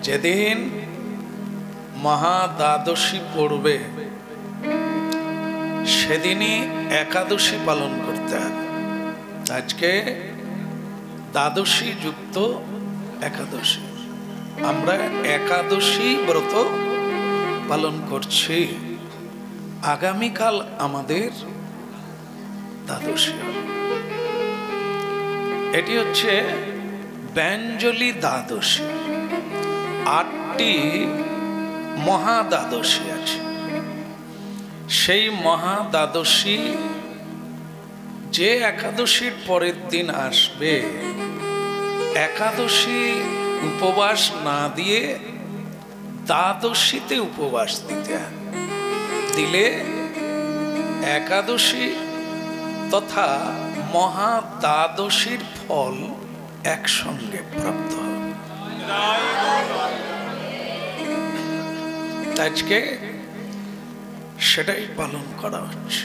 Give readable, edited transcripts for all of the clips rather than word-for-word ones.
যেদিন মহাদ্বাদশী পড়বে সেদিনই একাদশী পালন করতে হবে। আজকে দ্বাদশী যুক্ত একাদশী, আমরা একাদশী ব্রত পালন করছি। আগামীকাল আমাদের দ্বাদশী, এটি হচ্ছে ব্যঞ্জলি দ্বাদশী। 8টি মহাদ্বাদশী আছে। সেই মহাদ্বাদশী যে একাদশীর পরের দিন আসবে, একাদশী উপবাস না দিয়ে দ্বাদশীতে উপবাস দিতে হবে। দিলে একাদশী তথা মহাদ্বাদশীর ফল একসঙ্গে প্রাপ্ত হবে। আজকে সেটাই পালন করা হচ্ছে।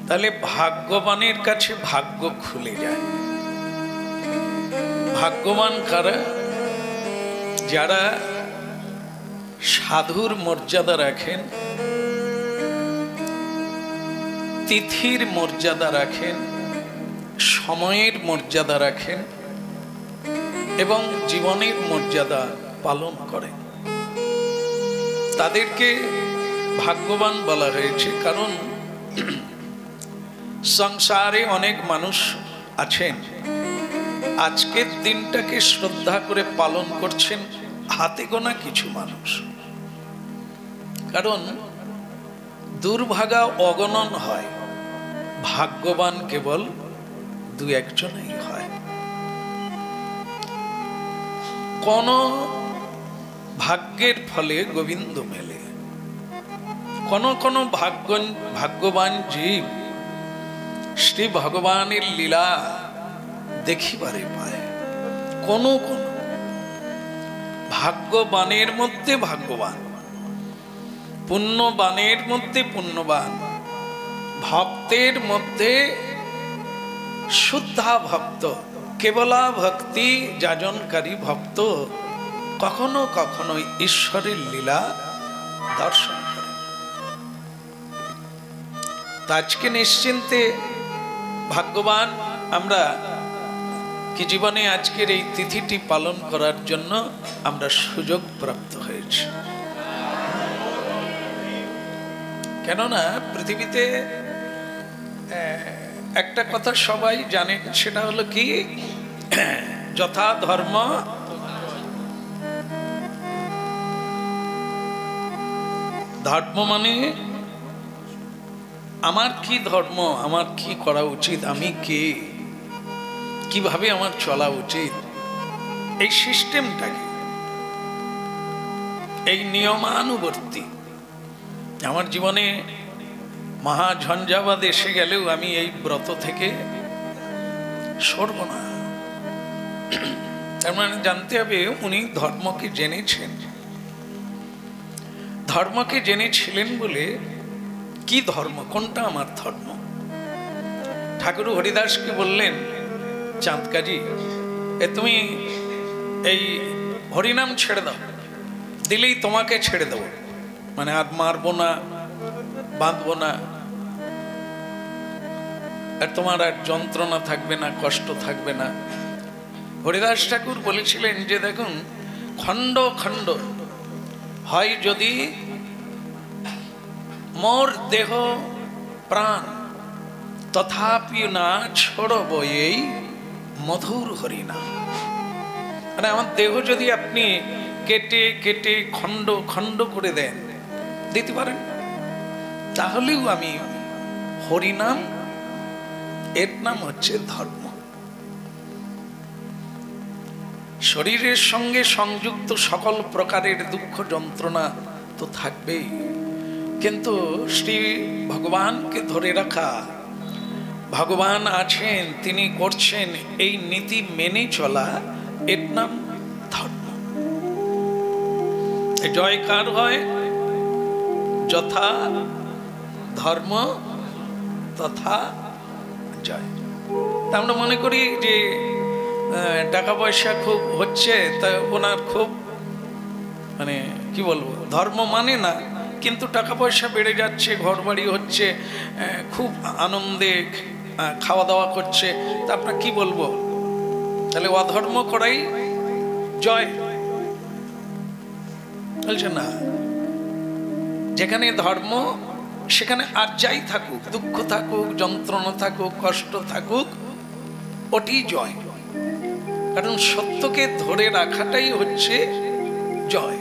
তাহলে ভাগ্যবানের কাছে ভাগ্য খুলে যায়। ভাগ্যবান কারা? যারা সাধুর মর্যাদা রাখেন, তিথির মর্যাদা রাখেন, সময়ের মর্যাদা রাখেন এবং জীবনের মর্যাদা পালন করেন, তাদেরকে ভাগ্যবান বলা হয়েছে। কারণ সংসারে অনেক মানুষ আছেন, আজকের দিনটাকে শ্রদ্ধা করে পালন করছেন হাতে গোনা কিছু মানুষ। কারণ দুর্ভাগা অগণন হয়, ভাগ্যবান কেবল 2-1 জনই হয়। কোন ভাগ্যের ফলে গোবিন্দ মেলে। কোন কোন ভাগ্যবান জীব শ্রী ভগবানের লীলা দেখিবারে পায়। কোন কোন ভাগ্যবানের মধ্যে ভাগ্যবান, পুণ্যবানের মধ্যে পুণ্যবান, ভক্তের মধ্যে শুদ্ধা ভক্ত, কেবলা ভক্তি যাজনকারী ভক্ত কখনো কখনো ঈশ্বরের লীলা দর্শন করে। আজকে নিশ্চিন্তে ভাগ্যবান আমরা কি জীবনে আজকের এই তিথিটি পালন করার জন্য আমরা সুযোগ প্রাপ্ত হয়েছি। কেননা পৃথিবীতে একটা কথা সবাই জানেন, সেটা হলো কি, যথা ধর্ম ধর্ম মানে আমার কি ধর্ম, আমার কি করা উচিত, আমি কে, কিভাবে আমার চলা উচিত, এই সিস্টেমটাকে, এই নিয়মানুবর্তী। আমার জীবনে মহা ঝঞ্ঝাবাদ এসে গেলেও আমি এই ব্রত থেকে সরব না। তার মানে জানতে হবে উনি ধর্মকে জেনেছেন। ধর্মকে জেনেছিলেন বলে কি ধর্ম, কোনটা আমার ধর্ম। ঠাকুর হরিদাসকে বললেন, চাঁদ কাজী তুমি এই হরিনাম ছেড়ে দাও, দিলেই তোমাকে ছেড়ে দেবো, মানে আর মারবো না, বাঁধবো না, আর তোমার আর যন্ত্রণা থাকবে না, কষ্ট থাকবে না। হরিদাস ঠাকুর বলেছিলেন যে দেখুন, খণ্ড খণ্ড হয় যদি মোর দেহ প্রাণ, তথাপি না ছড়ব এই মধুর হরিনাম। মানে আমার দেহ যদি আপনি কেটে কেটে খণ্ড খণ্ড করে দেন, দিতে পারেন, তাহলেও আমি হরিনাম, এর নাম হচ্ছে ধর্ম। শরীরের সঙ্গে সংযুক্ত সকল প্রকারের দুঃখ যন্ত্রণা তো থাকবেই, কিন্তু শ্রী ভগবানকে ধরে রাখা, ভগবান আছেন, তিনি করছেন, এই নীতি মেনে চলা, এর নাম ধর্ম। জয়কার হয় যথা ধর্ম তথা জয়। আমরা মনে করি যে টাকা পয়সা খুব হচ্ছে, তা ওনার খুব মানে কি বলবো, ধর্ম মানে না, কিন্তু টাকা পয়সা বেড়ে যাচ্ছে, ঘর বাড়ি হচ্ছে, খুব আনন্দে খাওয়া দাওয়া করছে, তা আপনার কি বলবো? তাহলে অধর্ম করাই জয় বলছে না। যেখানে ধর্ম সেখানে আর যাই থাকুক, দুঃখ থাকুক, যন্ত্রণা থাকুক, কষ্ট থাকুক, ওটি জয়। কারণ সত্যকে ধরে রাখাটাই হচ্ছে জয়,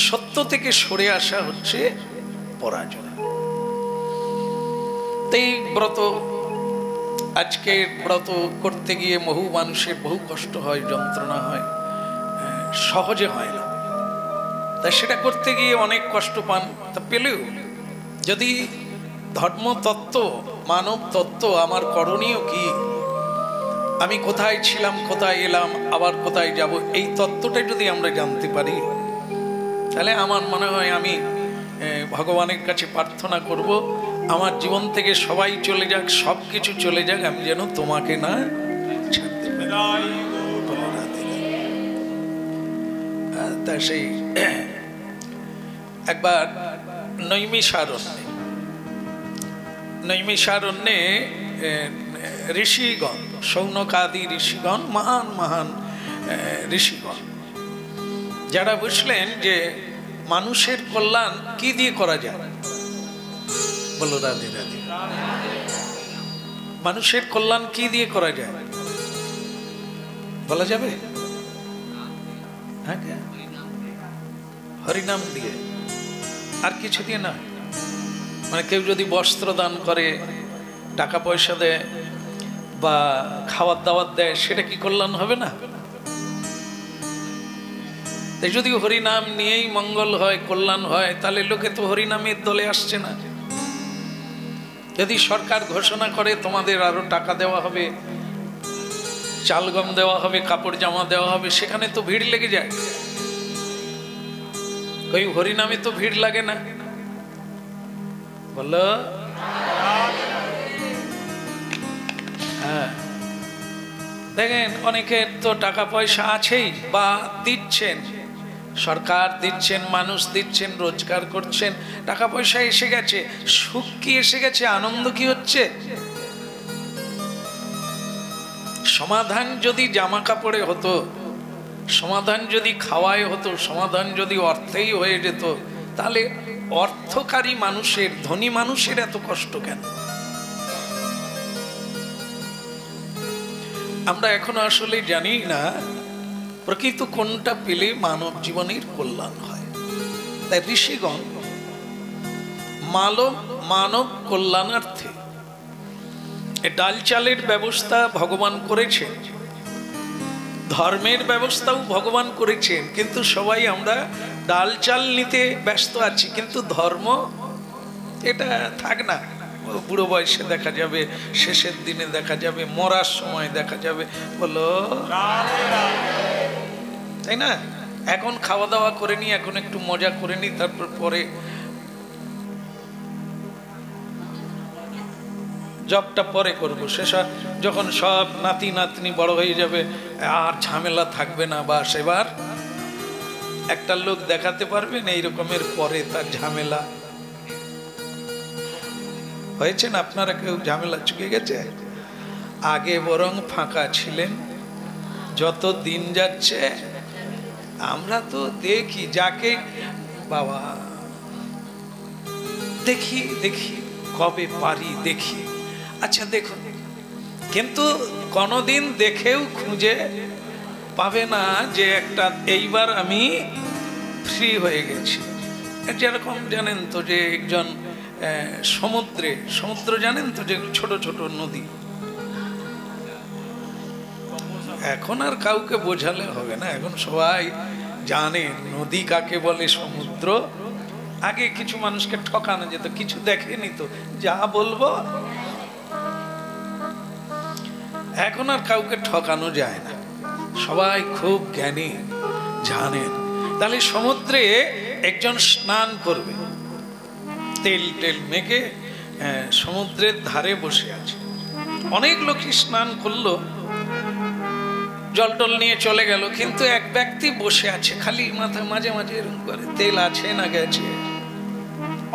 সত্য থেকে সরে আসা হচ্ছে পরাজয়। এই ব্রত, আজকে ব্রত করতে গিয়ে বহু মানুষের বহু কষ্ট হয়, যন্ত্রণা হয়, সহজে হয় না। তাই সেটা করতে গিয়ে অনেক কষ্ট পান। তা পেলেও যদি ধর্মতত্ত্ব, মানব তত্ত্ব, আমার করণীয় কি, আমি কোথায় ছিলাম, কোথায় এলাম, আবার কোথায় যাব, এই তত্ত্বটা যদি আমরা জানতে পারি, তাহলে আমার মনে হয় আমি ভগবানের কাছে প্রার্থনা করব, আমার জীবন থেকে সবাই চলে যাক, সব কিছু চলে যাক, আমি যেন তোমাকে না ছাড়তে পারি। তা সেই একবার নৈমিষারণ্যে ঋষিগণ, শৌনকাদি ঋষিগণ, মহান মহান ঋষিগণ, যারা বুঝলেন যে মানুষের কল্যাণ কি দিয়ে করা যায়, বলো রাধে রাধে, মানুষের কল্যাণ কি দিয়ে করা যায় বলা যাবে? হ্যাঁ, হরিনাম দিয়ে, আর কিছু দিয়ে না। মানে কেউ যদি বস্ত্র দান করে, টাকা পয়সা দেয়, বা খাওয়ার দাওয়াত দেয়, সেটা কি কল্যাণ হবে না? তাই যদি হরিনাম নিয়েই মঙ্গল হয়, কল্যাণ হয়, তাহলে লোকে তো হরিনামের দলে আসছে না। যদি সরকার ঘোষণা করে তোমাদের আরো টাকা দেওয়া হবে, চাল গম দেওয়া হবে, কাপড় জামা দেওয়া হবে, সেখানে তো ভিড় লেগে যায়। কই হরিনামে তো ভিড় লাগে না, বলো? হ্যাঁ, দেখেন অনেকের তো টাকা পয়সা আছেই, বা দিচ্ছেন, সরকার দিচ্ছেন, মানুষ দিচ্ছেন, রোজগার করছেন, টাকা পয়সা এসে গেছে, সুখ কি এসে গেছে, আনন্দ কি হচ্ছে? সমাধান যদি জামা কাপড়ে হতো, সমাধান যদি খাওয়ায় হতো, সমাধান যদি অর্থেই হয়ে যেত, তাহলে অর্থকারী মানুষের, ধনী মানুষের এত কষ্ট কেন? আমরা এখনো আসলে জানি না প্রকৃত কোনটা পেলে মানব জীবনের কল্যাণ হয়। তাই ঋষিগণ মানব কল্যাণার্থে ডাল চালের ব্যবস্থা ভগবান করেছেন, ধর্মের ব্যবস্থাও ভগবান করেছেন, কিন্তু সবাই আমরা ডাল চাল নিতে ব্যস্ত আছি, কিন্তু ধর্ম এটা থাক না, বুড়ো বয়সে দেখা যাবে, শেষের দিনে দেখা যাবে, মরার সময় দেখা যাবে, বলো তাই না? এখন খাওয়া দাওয়া করে নি, এখন একটু মজা করে নি, তারপর পরে জবটা পরে করবো, শেষা যখন সব নাতি নাতনি বড় হয়ে যাবে, আর ঝামেলা থাকবে না, বা সেবার একটা লোক দেখাতে পারবেন এই রকমের, পরে তার ঝামেলা হয়েছে না? আপনারা কেউ ঝামেলা চুকে গেছে? আগে বরং ফাঁকা ছিলেন, যত দিন যাচ্ছে আমরা তো দেখি, যাকে বাবা দেখি দেখি কবে পারি দেখি, আচ্ছা দেখুন, কিন্তু কোনদিন দেখেও খুঁজে পাবে না যে একটা এইবার আমি ফ্রি হয়ে গেছি। যেরকম জানেন তো যে একজন সমুদ্র জানেন তো, যে ছোট ছোট নদী, এখন আর কাউকে বোঝালে হবে না, এখন সবাই জানে নদী কাকে বলে, সমুদ্র। আগে কিছু মানুষকে ঠকানো যেত, কিছু দেখেনি তো যা বলবো, এখন আর কাউকে ঠকানো যায় না, সবাই খুব জ্ঞানী, জানেন। তাহলে সমুদ্রে একজন স্নান করবে, তেল টেল মেখে সমুদ্রের ধারে বসে আছে, অনেক লোকই স্নান করলো, জল টল নিয়ে চলে গেল, কিন্তু এক ব্যক্তি বসে আছে, খালি মাথা মাঝে মাঝে এরকম করে, তেল আছে না গেছে,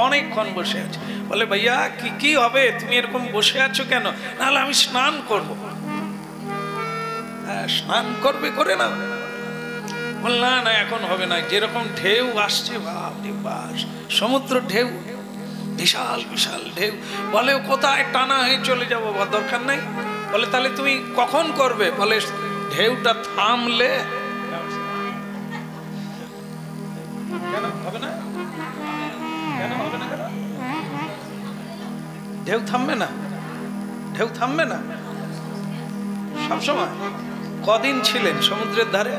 অনেকক্ষণ বসে আছে। বলে ভাইয়া কি হবে, তুমি এরকম বসে আছো কেন? নাহলে আমি স্নান করব। হ্যাঁ স্নান করবে, করে না? বল না না এখন হবে না, যেরকম ঢেউ আসছে, বাপরে বাস, সমুদ্র ঢেউ, বিশাল বিশাল ঢেউ। বলে কোথায় টানা হয়ে চলে যাবো, দরকার নাই। বলে তাহলে তুমি কখন করবে? বলে ঢেউটা থামলে। কেন হবে না? কেন হবে না? কেন ঢেউ থামবে না? ঢেউ থামবে না সবসময়? কদিন ছিলেন সমুদ্রের ধারে?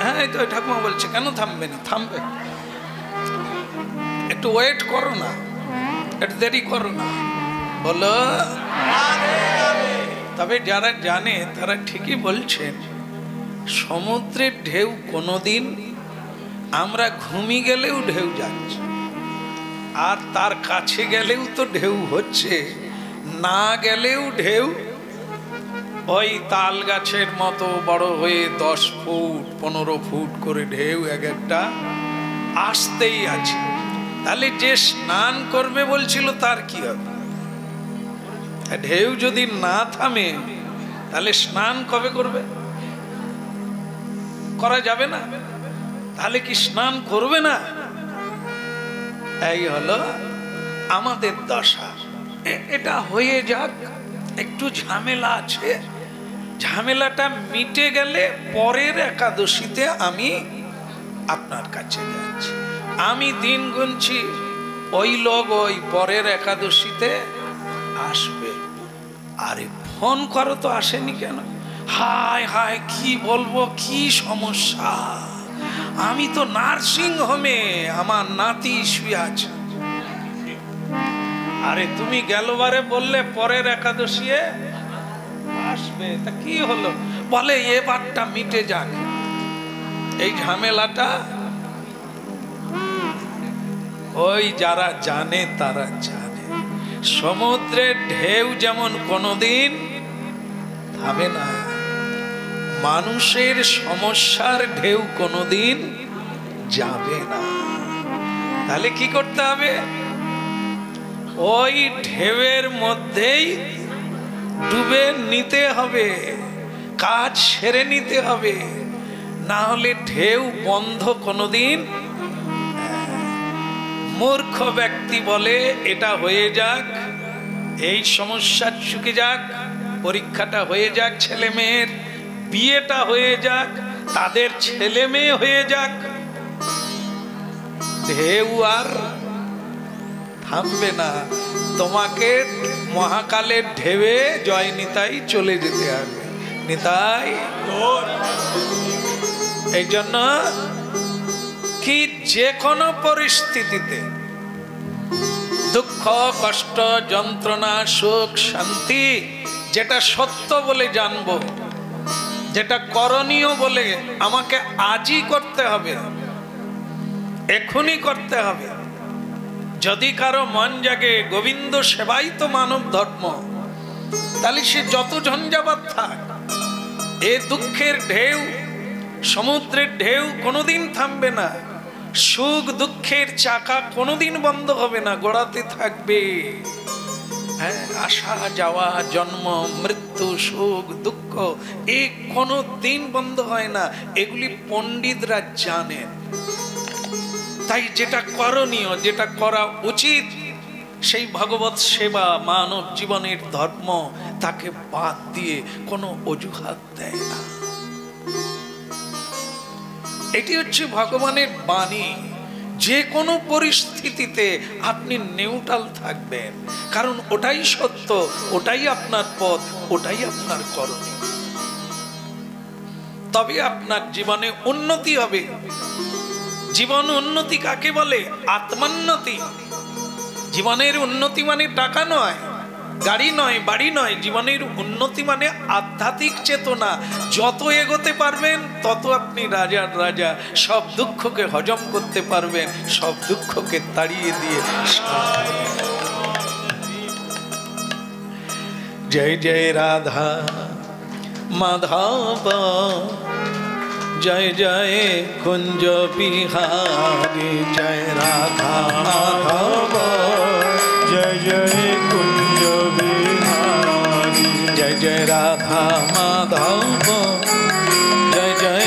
হ্যাঁ এই তো ঠাকুমা বলছে কেন থামবে না? থামবে, একটু ওয়েট করো না, একটু দেরি করো না। বলো তবে যারা জানে তারা ঠিকই বলছেন, সমুদ্রের ঢেউ কোনোদিন আমরা ঘুমিয়ে গেলেও ঢেউ যাচ্ছে, আর তার কাছে গেলেও তো ঢেউ হচ্ছে, না গেলেও ঢেউ। ওই তাল গাছের মতো বড় হয়ে 10 ফুট 15 ফুট করে ঢেউ এক একটা আসতেই আছে। তাহলে যে স্নান করবে বলছিল তার কি হবে? ঢেউ যদি না থামে তাহলে স্নান কবে করবে? করা যাবে না। তাহলে কি স্নান করবে না? এই হলো আমাদের দশা। এটা হয়ে যাক, একটু ঝামেলা আছে, ঝামেলাটা মিটে গেলে পরের একাদশীতে আমি আপনার কাছে যাচ্ছি। আমি দিন গুনছি, ওই লোক ওই পরের একাদশীতে আসবে। আরে ফোন করো তো, আসেনি কেন? হায় হায় কি বলবো, কি সমস্যা, আমি তো নার্সিং হোমে, আমার নাতি শুয়ে আছে। আরে তুমি গেলবারে বললে পরের একাদশী আসবে, তা কি হলো? বলে এবারটা মিটে যাক, এই ঝামেলাটা। ওই যারা জানে তারা জানে, সমুদ্রের ঢেউ যেমন কোনোদিন থামে না, মানুষের সমস্যার ঢেউ কোনোদিন যাবে না। তাহলে কি করতে হবে? ওই ঢেউয়ের মধ্যেই ডুবে নিতে হবে, কাজ সেরে নিতে হবে, না হলে ঢেউ বন্ধ কোনোদিন। মূর্খ ব্যক্তি বলে এটা হয়ে যাক, এই সমস্যা চুকে যাক, পরীক্ষাটা হয়ে যাক, ছেলে মেয়ের বিয়েটা হয়ে যাক, তাদের ছেলে মেয়ে হয়ে যাক, ঢেউ আর থামবে না। তোমাকে মহাকালের ঢেউয়ে জয় নিতাই চলে যেতে হবে। নিতাই এই জন্য কি যে কোনো পরিস্থিতিতে দুঃখ কষ্ট যন্ত্রণা সুখ শান্তি যেটা সত্য বলে জানবো, যেটা করণীয় বলে আমাকে আজই করতে হবে, এখনই করতে হবে। যদি কারো মন জাগে গোবিন্দ সেবাই তো মানব ধর্ম, তাহলে সে যত ঝঞ্ঝাবাত থাক, এ দুঃখের ঢেউ সমুদ্রের ঢেউ কোনোদিন থামবে না, সুখ দুঃখের চাকা কোনোদিন বন্ধ হবে না, গড়াতে থাকবে। হ্যাঁ, আসা যাওয়া জন্ম মৃত্যু সুখ দুঃখ এ কোনো দিন বন্ধ হয় না, এগুলি পণ্ডিতরা জানেন। তাই যেটা করণীয়, যেটা করা উচিত, সেই ভগবত সেবা মানব জীবনের ধর্ম, তাকে বাদ দিয়ে কোনো অজুহাত দেয় না। এটি হচ্ছে ভগবানের বাণী। যে কোনো পরিস্থিতিতে আপনি নিউট্রাল থাকবেন, কারণ ওটাই সত্য, ওটাই আপনার পথ, ওটাই আপনার করণীয়। তবে আপনার জীবনে উন্নতি হবে। জীবন উন্নতি কাকে বলে? আত্মোন্নতি। জীবনের উন্নতি মানে টাকা নয়, গাড়ি নয়, বাড়ি নয়। জীবনের উন্নতি মানে আধ্যাত্মিক চেতনা। যত এগোতে পারবেন তত আপনি রাজার রাজা, সব দুঃখকে হজম করতে পারবেন, সব দুঃখকে তাড়িয়ে দিয়ে जय जय राधा माधव जय जय कुंज बिहारी जय राधा माधव जय जय कुंज बिहारी जय जय राधा माधव जय जय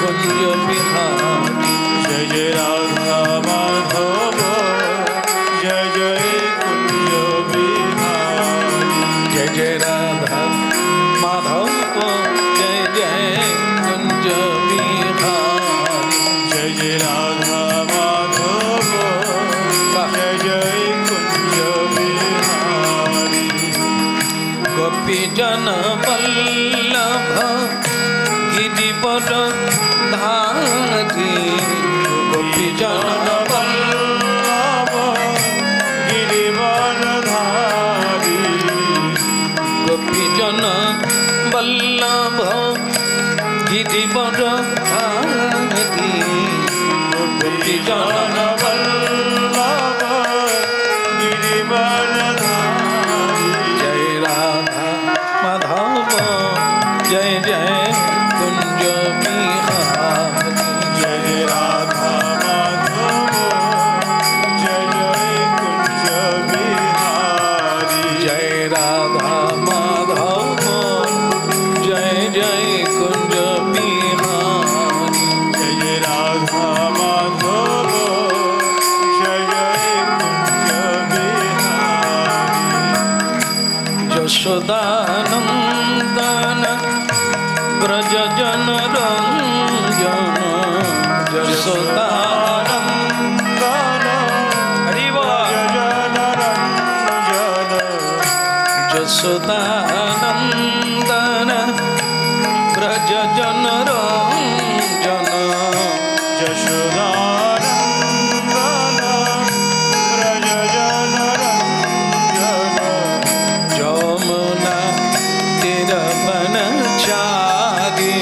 कुंज बिहारी जय जय राधा माधव जय जय कुंज बिहारी जय जय राधा माधव जय जय कुंज बिहारी जय जय राधा माधव जय जय कुंज बिहारी गोपी जन वल्लभ गिरिवर धारी गोपी जन वल्लभ गिरिवर धारी गोपी जन वल्लभ गिरिवर धारी गोपी जन वल्लभ गिरिवर धारी जय राधा माधव जय जय कुंज बिहारी जय राधा माधव जय जय कुंज बिहारी जय राधा माधव जय जय कुंज बिहारी जय जय राधा माधव जय जय कुंज बिहारी यशोदानंदन ब्रज जन रंजन यशोदानंदन हरि बोल यशोदानंदन ब्रज जन रंजन यशोदानंदन ब्रज जन रंजन यमुना तीरवन चारी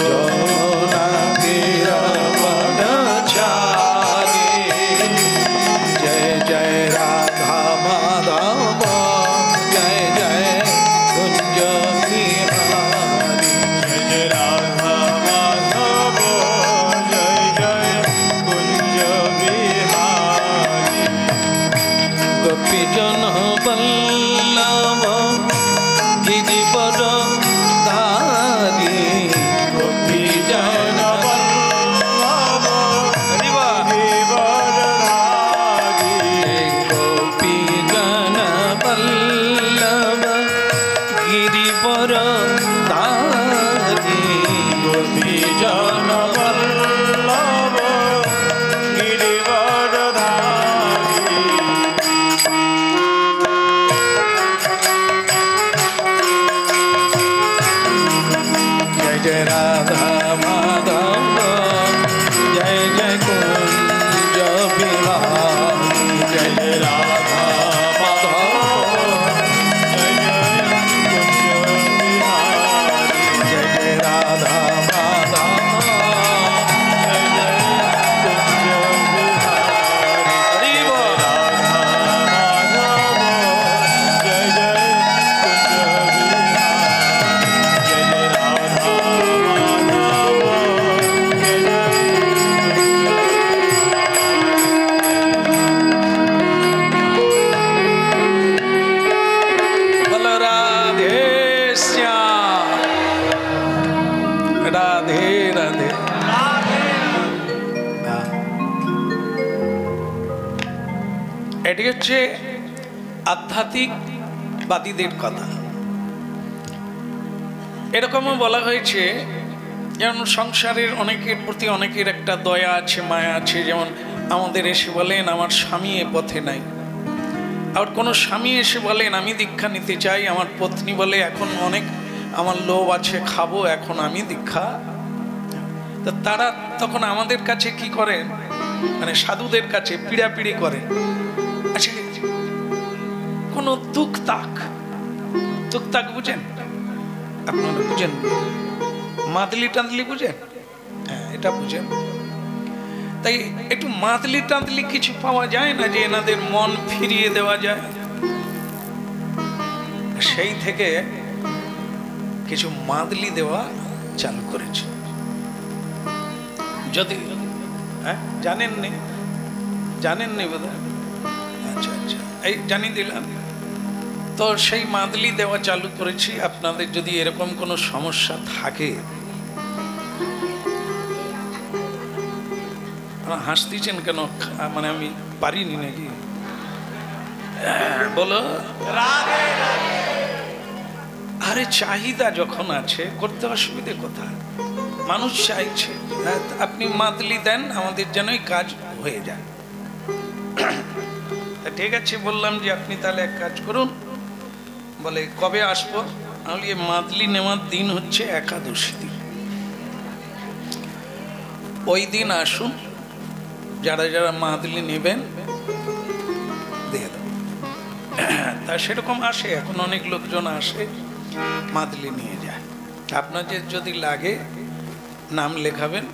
यमुना तीरवन चारी जय जय राधा माधव जय जय कुंज बिहारी जय जय राधा माधव जय जय कुंज बिहारी गोपी जन वल्लभ गिरिवर धारी गोपी जन वल्लभ गिरिवर धारी गोपी जन वल्लभ गिरिवर धारी गोपी जन वल्लभ गिरिवर धारी जय जय राधा माधव जय जय कुंज बिहारी जय जय राधा माधव जय जय कुंज बिहारी जय जय राधा माधव जय जय कुंज बिहारी हरि बोल राधा माधव जय जय कुंज बिहारी जय जय राधा माधव जय जय बोल राधे श्याम राधे राधे এটি হচ্ছে আধ্যাত্মিকবাদীদের কথা। এরকমও বলা হয়েছে যেমন সংসারের অনেকের প্রতি অনেকের একটা দয়া আছে, মায়া আছে। যেমন আমাদের এসে বলেন আমার স্বামী এ পথে নাই, আবার কোনো স্বামী এসে বলেন আমি দীক্ষা নিতে চাই, আমার পত্নী বলে এখন অনেক আমার লোভ আছে খাবো, এখন আমি দীক্ষা। তো তারা তখন আমাদের কাছে কি করেন, মানে সাধুদের কাছে পিড়াপিড়ি করেন। আচ্ছা কোনো তুকতাক বুঝেন আপনারা? বুঝেন মাদলি টাদলি বুঝেন? হ্যাঁ এটা বুঝেন। তাই একটু মাদলি টাদলি কিছু পাওয়া যায় না যে এনাদের মন ফিরিয়ে দেওয়া যায়? সেই থেকে কিছু মাদলি দেওয়া চালু করেছে। যদি জানেননি বোধহয়? আচ্ছা আচ্ছা, এই জানিয়ে দিলাম। তো সেই মাদলি দেওয়া চালু করেছি। আপনাদের যদি এরকম কোনো সমস্যা থাকে, হাসতেছেন কেন? মানে আমি পারিনি নাকি? বলো। আরে চাহিদা যখন আছে করতে অসুবিধে কোথায়? মানুষ চাইছে, আপনি মাদলি দেন, আমাদের যেনই কাজ হয়ে যায়। ঠিক আছে, বললাম যে আপনি তাহলে এক কাজ করুন। বলে কবে আসবো? আমি মাদলি নেওয়ার দিন হচ্ছে একাদশী দিন, ওই দিন আসুন, যারা যারা মাদলি নেবেন দিয়ে দেব। তা সেরকম আসে, এখন অনেক লোকজন আসে মাদলি নিয়ে যায়। আপনাদের যদি লাগে নাম লেখাবেন।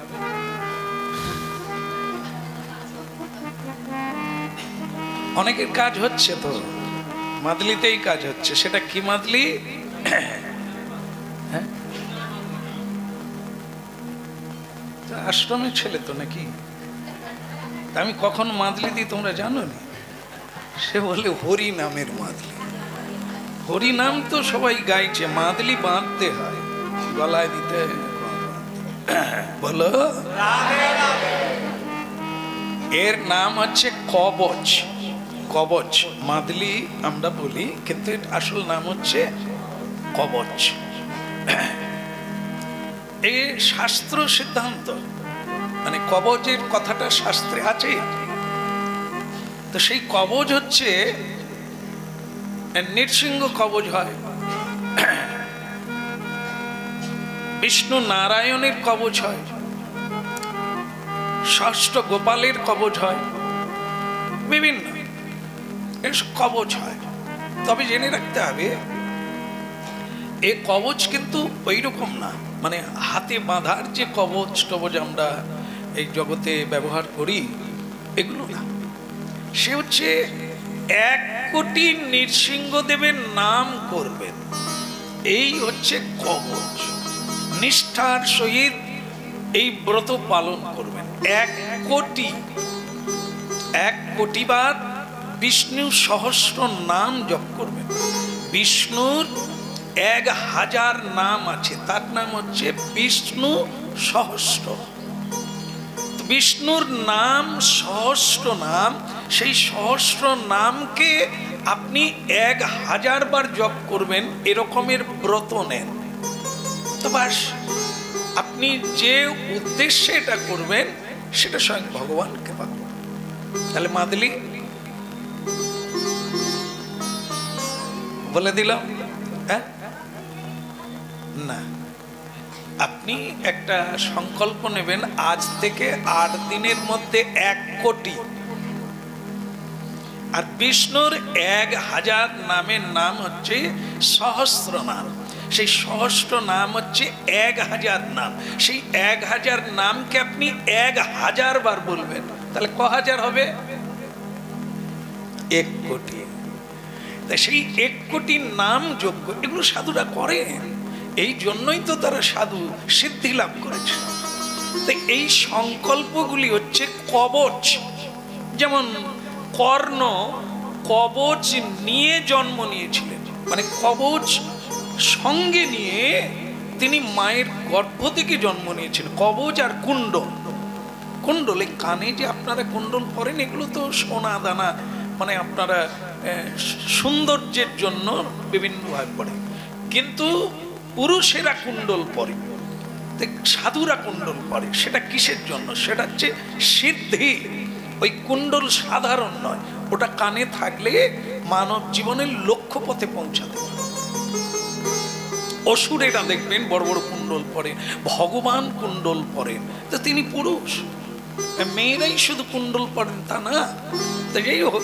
অনেকের কাজ হচ্ছে তো, মাদলিতেই কাজ হচ্ছে। সেটা কি মাদলি? হ্যাঁ, আশ্রমের ছেলে তো নাকি? আমি কখন মাদলি দিই তোমরা জানো না? সে বলে হরি নামের মাদলি। হরি নাম তো সবাই গাইছে, মাদলি বাঁধতে হয়, গলায় দিতে। বলো। এর নাম হচ্ছে কবচ। কবচ মাদলি আমরা বলি, কিন্তু আসল নাম হচ্ছে কবচ। এই শাস্ত্র সিদ্ধান্ত, মানে কবচের কথাটা শাস্ত্রে আছে। তো সেই কবচ হচ্ছে নৃসিংহ কবচ হয়, বিষ্ণু নারায়ণের কবচ হয়, ষষ্ঠ গোপালের কবচ হয়, বিভিন্ন কবচ হয়। তবে জেনে রাখতে হবে এই কবচ কিন্তু ওই রকম না, মানে হাতে বাঁধার যে কবচ টবচ আমরা এই জগতে ব্যবহার করি এগুলো না। সে হচ্ছে 1 কোটি নৃসিংহদেবের নাম করবেন, এই হচ্ছে কবচ। নিষ্ঠার সহিত এই ব্রত পালন করবেন। 1 কোটি বার বিষ্ণু সহস্র নাম জপ করবেন। বিষ্ণুর 1000 নাম আছে, তার নাম হচ্ছে বিষ্ণু সহস্র। বিষ্ণুর নাম সহস্র নাম, সেই সহস্র নামকে আপনি 1000 বার জপ করবেন, এরকমের ব্রত নেন। তো বাস, আপনি যে উদ্দেশ্যে এটা করবেন সেটা স্বয়ং ভগবানকে পাবেন। তাহলে মাদলি বলে দিলাম। হ্যাঁ না, আপনি একটা সংকল্প নেবেন, আজ থেকে 8 দিনের মধ্যে 1 কোটি। আর বিষ্ণুর 1000 নামের নাম হচ্ছে সহস্র নাম। সেই সহস্র নাম হচ্ছে 1000 নাম। সেই 1000 নামকে আপনি 1000 বার বলবেন, তাহলে ক হাজার হবে? 1 কোটি। তাই সেই 1 কোটি নাম যজ্ঞ এগুলো সাধুরা করে, এই জন্যই তো তারা সাধু সিদ্ধি লাভ করেছে। তাই এই সংকল্পগুলি হচ্ছে কবচ। যেমন কর্ণ কবচ নিয়ে জন্ম নিয়েছিলেন, মানে কবচ সঙ্গে নিয়ে তিনি মায়ের গর্ভ থেকে জন্ম নিয়েছিলেন। কবচ আর কুণ্ডল, কুণ্ডল এই কানে যে আপনারা কুণ্ডল পরেন এগুলো তো সোনা দানা, মানে আপনারা সৌন্দর্যের জন্য বিভিন্নভাবে পড়ে, কিন্তু পুরুষেরা কুণ্ডল পরে, সাধুরা কুণ্ডল পরে। সেটা কিসের জন্য? সেটা হচ্ছে সিদ্ধি। ওই কুণ্ডল সাধারণ নয়, ওটা কানে থাকলে মানব জীবনের লক্ষ্য পথে পৌঁছাতে পারে। অসুরেরা দেখবেন বড় বড় কুণ্ডল পরে, ভগবান কুণ্ডল পরেন, তো তিনি পুরুষ। মেয়েরাই শুধু কুণ্ডল পরেন তা না। তো যাই হোক,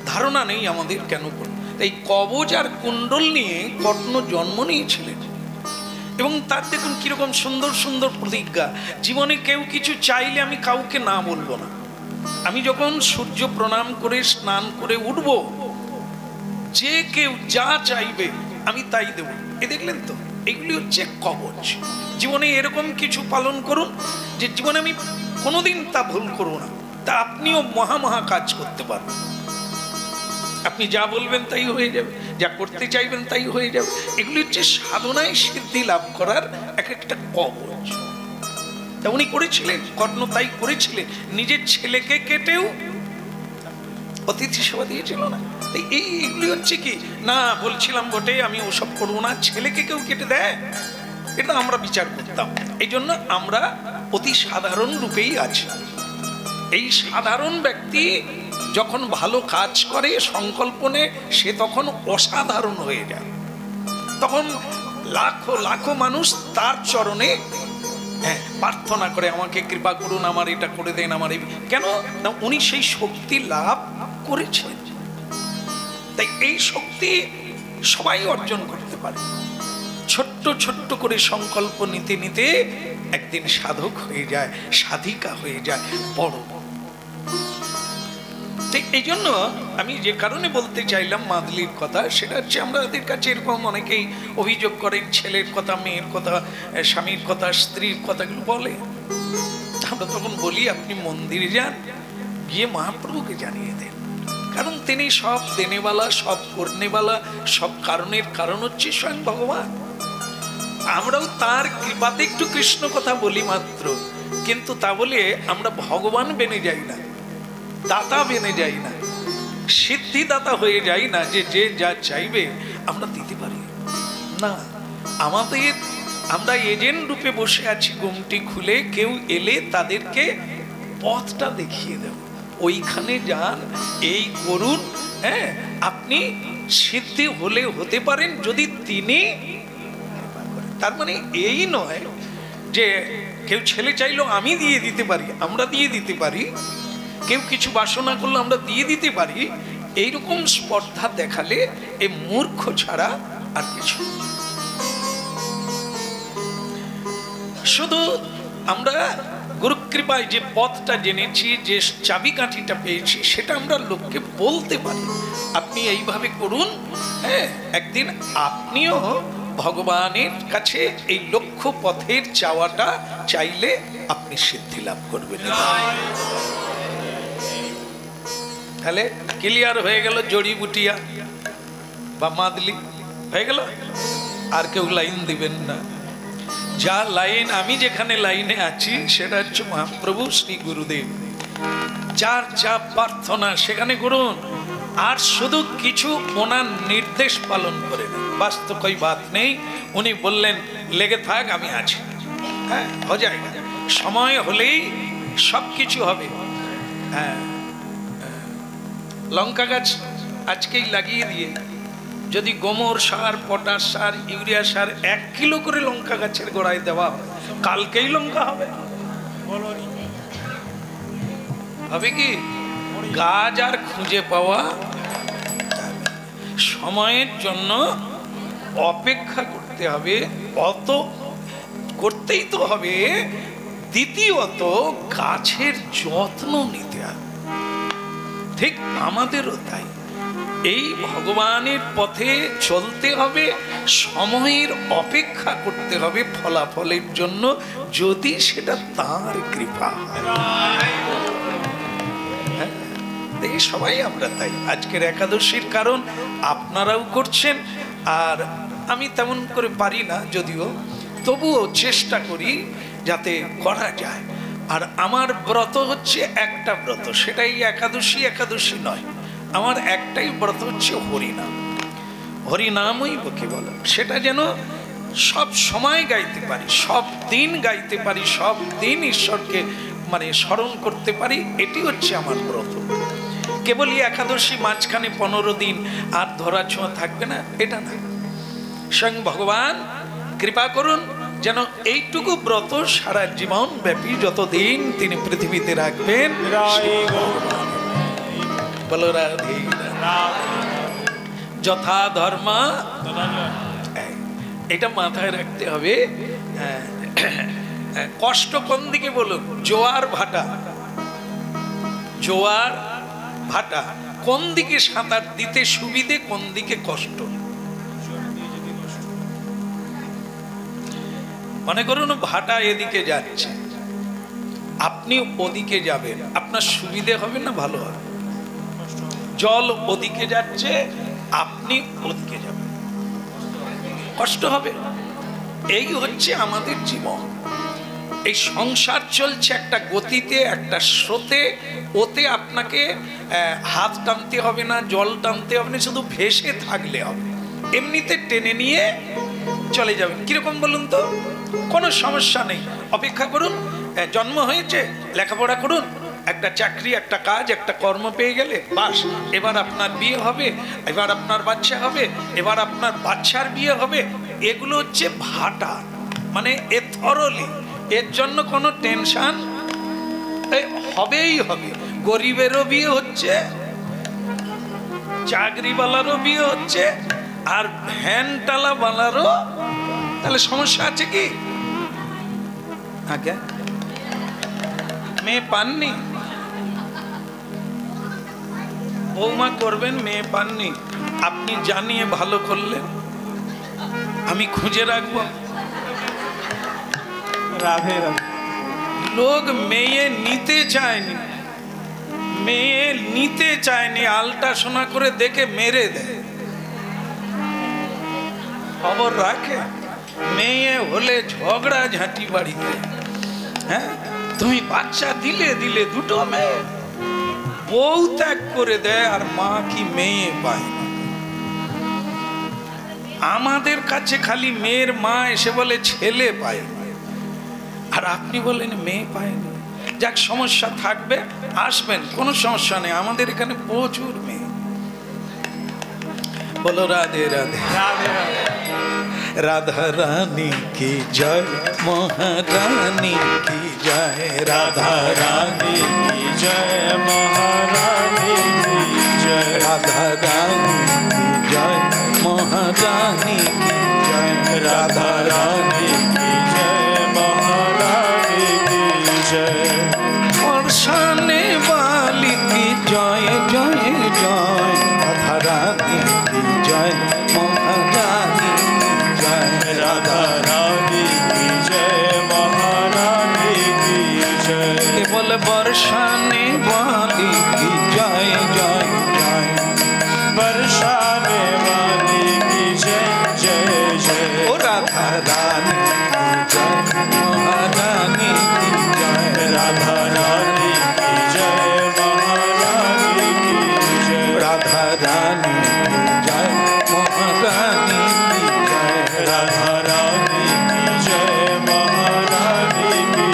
ধারণা নেই আমাদের কেন পড়ে। এই কবচ আর কুণ্ডল নিয়ে কর্ণ জন্ম নিয়েছিলেন। এবং তার দেখুন কিরকম সুন্দর সুন্দর প্রতিজ্ঞা। জীবনে কেউ কিছু চাইলে আমি কাউকে না বলবো না। আমি যখন সূর্য প্রণাম করে স্নান করে উঠব, যে কেউ যা চাইবে আমি তাই দেব। এ দেখলেন তো, এগুলি হচ্ছে কবচ। জীবনে এরকম কিছু পালন করুন যে জীবনে আমি কোনোদিন তা ভুল করব না, তা আপনিও মহা মহা কাজ করতে পারবেন। আপনি যা বলবেন তাই হয়ে যাবে, যা করতে চাইবেন তাই হয়ে যাবে। এগুলি হচ্ছে সাধনায় সিদ্ধি লাভ করার এক একটা কবচ। তা উনি করেছিলেন, কর্ণ তাই করেছিলেন। নিজের ছেলেকে কেটেও অতিথি সেবা দিয়েছিল না। এইগুলি হচ্ছে কি না, বলছিলাম বটে আমি ওসব করবো না, ছেলেকে কেউ কেটে দেয়, এটা আমরা বিচার করতাম। এই জন্য আমরা অতি সাধারণ রূপেই আছি। এই সাধারণ ব্যক্তি যখন ভালো কাজ করে সংকল্পনে, সে তখন অসাধারণ হয়ে যায়। তখন লাখো লাখো মানুষ তার চরণে প্রার্থনা করে, আমাকে কৃপা করুন, আমার এটা করে দেন, আমার কেন না উনি সেই শক্তি লাভ করেছেন। তাই এই শক্তি সবাই অর্জন করতে পারে। ছোট্ট ছোট্ট করে সংকল্প নিতে নিতে একদিন সাধক হয়ে যায়, সাধিকা হয়ে যায়, বড়। এই জন্য আমি যে কারণে বলতে চাইলাম মাদলির কথা, সেটা হচ্ছে আমাদের কাছে এরকম অনেকেই অভিযোগ করেন, ছেলের কথা, মেয়ের কথা, স্বামীর কথা, স্ত্রীর কথাগুলো বলে। আমরা তখন বলি আপনি মন্দিরে যান, গিয়ে মহাপ্রভুকে জানিয়ে দেন, কারণ তিনি সব দেনেওয়ালা, সব করনেওয়ালা, সব কারণের কারণ হচ্ছে স্বয়ং ভগবান। আমরাও তার কৃপাতে একটু কৃষ্ণ কথা বলি মাত্র, কিন্তু তা বলে আমরা ভগবান বেনে যাই না, দাতা বেনে যাই না, সিদ্ধিদাতা হয়ে যাই না যে যে যা চাইবে আমরা দিতে পারি না। আমরা এজেন্ট রূপে বসে আছি গুমটি খুলে, কেউ এলে তাদেরকে পথটা দেখিয়ে দেব, ওইখানে যান, এই করুন। হ্যাঁ, আপনি সিদ্ধি হলে হতে পারেন যদি তিনি। তার মানে এই নয় যে কেউ ছেলে চাইলো আমি দিয়ে দিতে পারি, আমরা দিয়ে দিতে পারি, কেউ কিছু বাসনা করলো আমরা দিয়ে দিতে পারি। এইরকম স্পর্ধা দেখালে এ মূর্খ ছাড়া আর কিছু। শুধু আমরা গুরু কৃপায় যে পথটা জেনেছি, যে চাবিকাঠিটা পেয়েছি, সেটা আমরা লোককে বলতে পারি, আপনি এইভাবে করুন। হ্যাঁ, একদিন আপনিও ভগবানের কাছে এই লক্ষ্য পথের চাওয়াটা চাইলে আপনি সিদ্ধি লাভ করবেন। তাহলে ক্লিয়ার হয়ে গেল, জড়িবুটিয়া বা মাদলি হয়ে গেল। আর কেউ লাইন দিবেন না। যা লাইন, আমি যেখানে লাইনে আছি সেটা হচ্ছে মহাপ্রভু শ্রী গুরুদেব। যার যা প্রার্থনা সেখানে করুন, আর শুধু কিছু ওনার নির্দেশ পালন করে না। বাস্তব কই বাত নেই, উনি বললেন লেগে থাক, আমি আছি। হ্যাঁ, হয়ে যায়, সময় হলেই সব কিছু হবে। হ্যাঁ, লঙ্কা গাছ আজকেই লাগিয়ে দিয়ে যদি গোমর সার, পটাশ সার, ইউরিয়া সার 1 কিলো করে লঙ্কা গাছের গোড়ায় দেওয়া হয়, কালকেই লঙ্কা হবে। হবে কি? গাছ আর খুঁজে পাওয়া সময়ের জন্য অপেক্ষা করতে হবে, অত করতেই তো হবে। দ্বিতীয়ত গাছের যত্ন নিতে হবে। ঠিক আমাদেরও তাই, এই ভগবানের পথে চলতে হবে, সময়ের অপেক্ষা করতে হবে ফলাফলের জন্য, যদি সেটা তাঁর কৃপা হয়। এই সবাই আমরা তাই। আজকের একাদশীর কারণ আপনারাও করছেন, আর আমি তেমন করে পারি না যদিও, তবুও চেষ্টা করি যাতে করা যায়। আর আমার ব্রত হচ্ছে একটা ব্রত, সেটাই একাদশী নয়, আমার একটাই ব্রত হচ্ছে হরিনাম। হরিনামই বকে বলো, সেটা যেন সব সময় গাইতে পারি, সব দিন গাইতে পারি, সব দিন ঈশ্বরকে স্মরণ করতে পারি, এটি হচ্ছে আমার ব্রত। কেবলই একাদশী মাঝখানে 15 দিন আর ধরা ছোঁয়া থাকবে না, এটা না। স্বয়ং ভগবান কৃপা করুন যেন এইটুকু ব্রত সারা জীবন ব্যাপী যতদিন তিনি পৃথিবীতে রাখবেন। বলো রাধে। যথা ধর্ম এটা মাথায় রাখতে হবে। কষ্ট কোন দিকে বলুন? জোয়ার ভাটা, জোয়ার ভাটা কোন দিকে সাঁতার দিতে সুবিধে, কোন দিকে কষ্ট? মনে করুন ভাটা এদিকে যাচ্ছে, আপনি ওদিকে যাবেন, আপনার সুবিধে হবে না ভালো হবে? জল ওদিকে যাচ্ছে, আপনি ওদিকে যাবেন, কষ্ট হবে। এই হচ্ছে আমাদের জীবন। এই সংসার চলছে একটা গতিতে, একটা স্রোতে। ওতে আপনাকে হাত টানতে হবে না, জল টানতে হবে না, শুধু ভেসে থাকলে হবে। এমনিতে টেনে নিয়ে চলে যাবেন। কিরকম বলুন তো? কোনো সমস্যা নেই, অপেক্ষা করুন। জন্ম হয়েছে, লেখাপড়া করুন, একটা চাকরি, একটা কাজ, একটা কর্ম পেয়ে গেলে বাস, এবার আপনার বিয়ে হবে, এবার আপনার বাচ্চা হবে, এবার আপনার বাচ্চার বিয়ে হবে। এগুলো হচ্ছে ভাটা, মানে এ থরলি, এর জন্য কোনো টেনশন হবেই হবে। গরিবেরও বিয়ে হচ্ছে, চাকরিওয়ালারও বিয়ে হচ্ছে, আর ভ্যানটালাওয়ালারও। তাহলে সমস্যা আছে কি? আগে মেয়ে পাননি, বৌমা করবেন, মেয়ে পাননি, আপনি জানিয়ে ভালো করলেন, আমি খুঁজে রাখবো। রাধে রাধে। লোক মেয়ে নিতে চায়নি, মেয়ে নিতে চায়নি, আলট্রাসোনা করে দেখে মেরে দেয়। খবর রাখে, মেয়ে হলে ঝগড়া ঝাঁটি বাড়িতে। হ্যাঁ, তুমি বাচ্চা দিলে দিলে দুটো মেয়ে, বউ ত্যাগ করে দেয়, আর মা কি মেয়ে পায় না। আমাদের কাছে খালি মেয়ের মা এসে বলে ছেলে পায়, আর আপনি বলেন মেয়ে পায় না। যাক, সমস্যা থাকবে, আসবেন, কোনো সমস্যা নেই, আমাদের এখানে প্রচুর মেয়ে। বলো রাধে রাধে। রাধে রাধে। राधा रानी की जय, महारानी की जय, राधा रानी की जय, महारानी की जय, राधा रानी की जय, महारानी की जय, राधा रानी की जय, महारानी की जय, बरसाने वाली की जय जय जय, राधा रानी की जय, महारानी राधा रानी की जय, महारानी की जय, केवल बरसाने वाली की जय जय जय, बरसाने वाली की जय जय जय, ओ राधा रानी की जय, महारानी की जय, राधा रानी की जय, महारानी की जय, राधा रानी की जय, महारानी की जय, राधा रानी की जय, महारानी की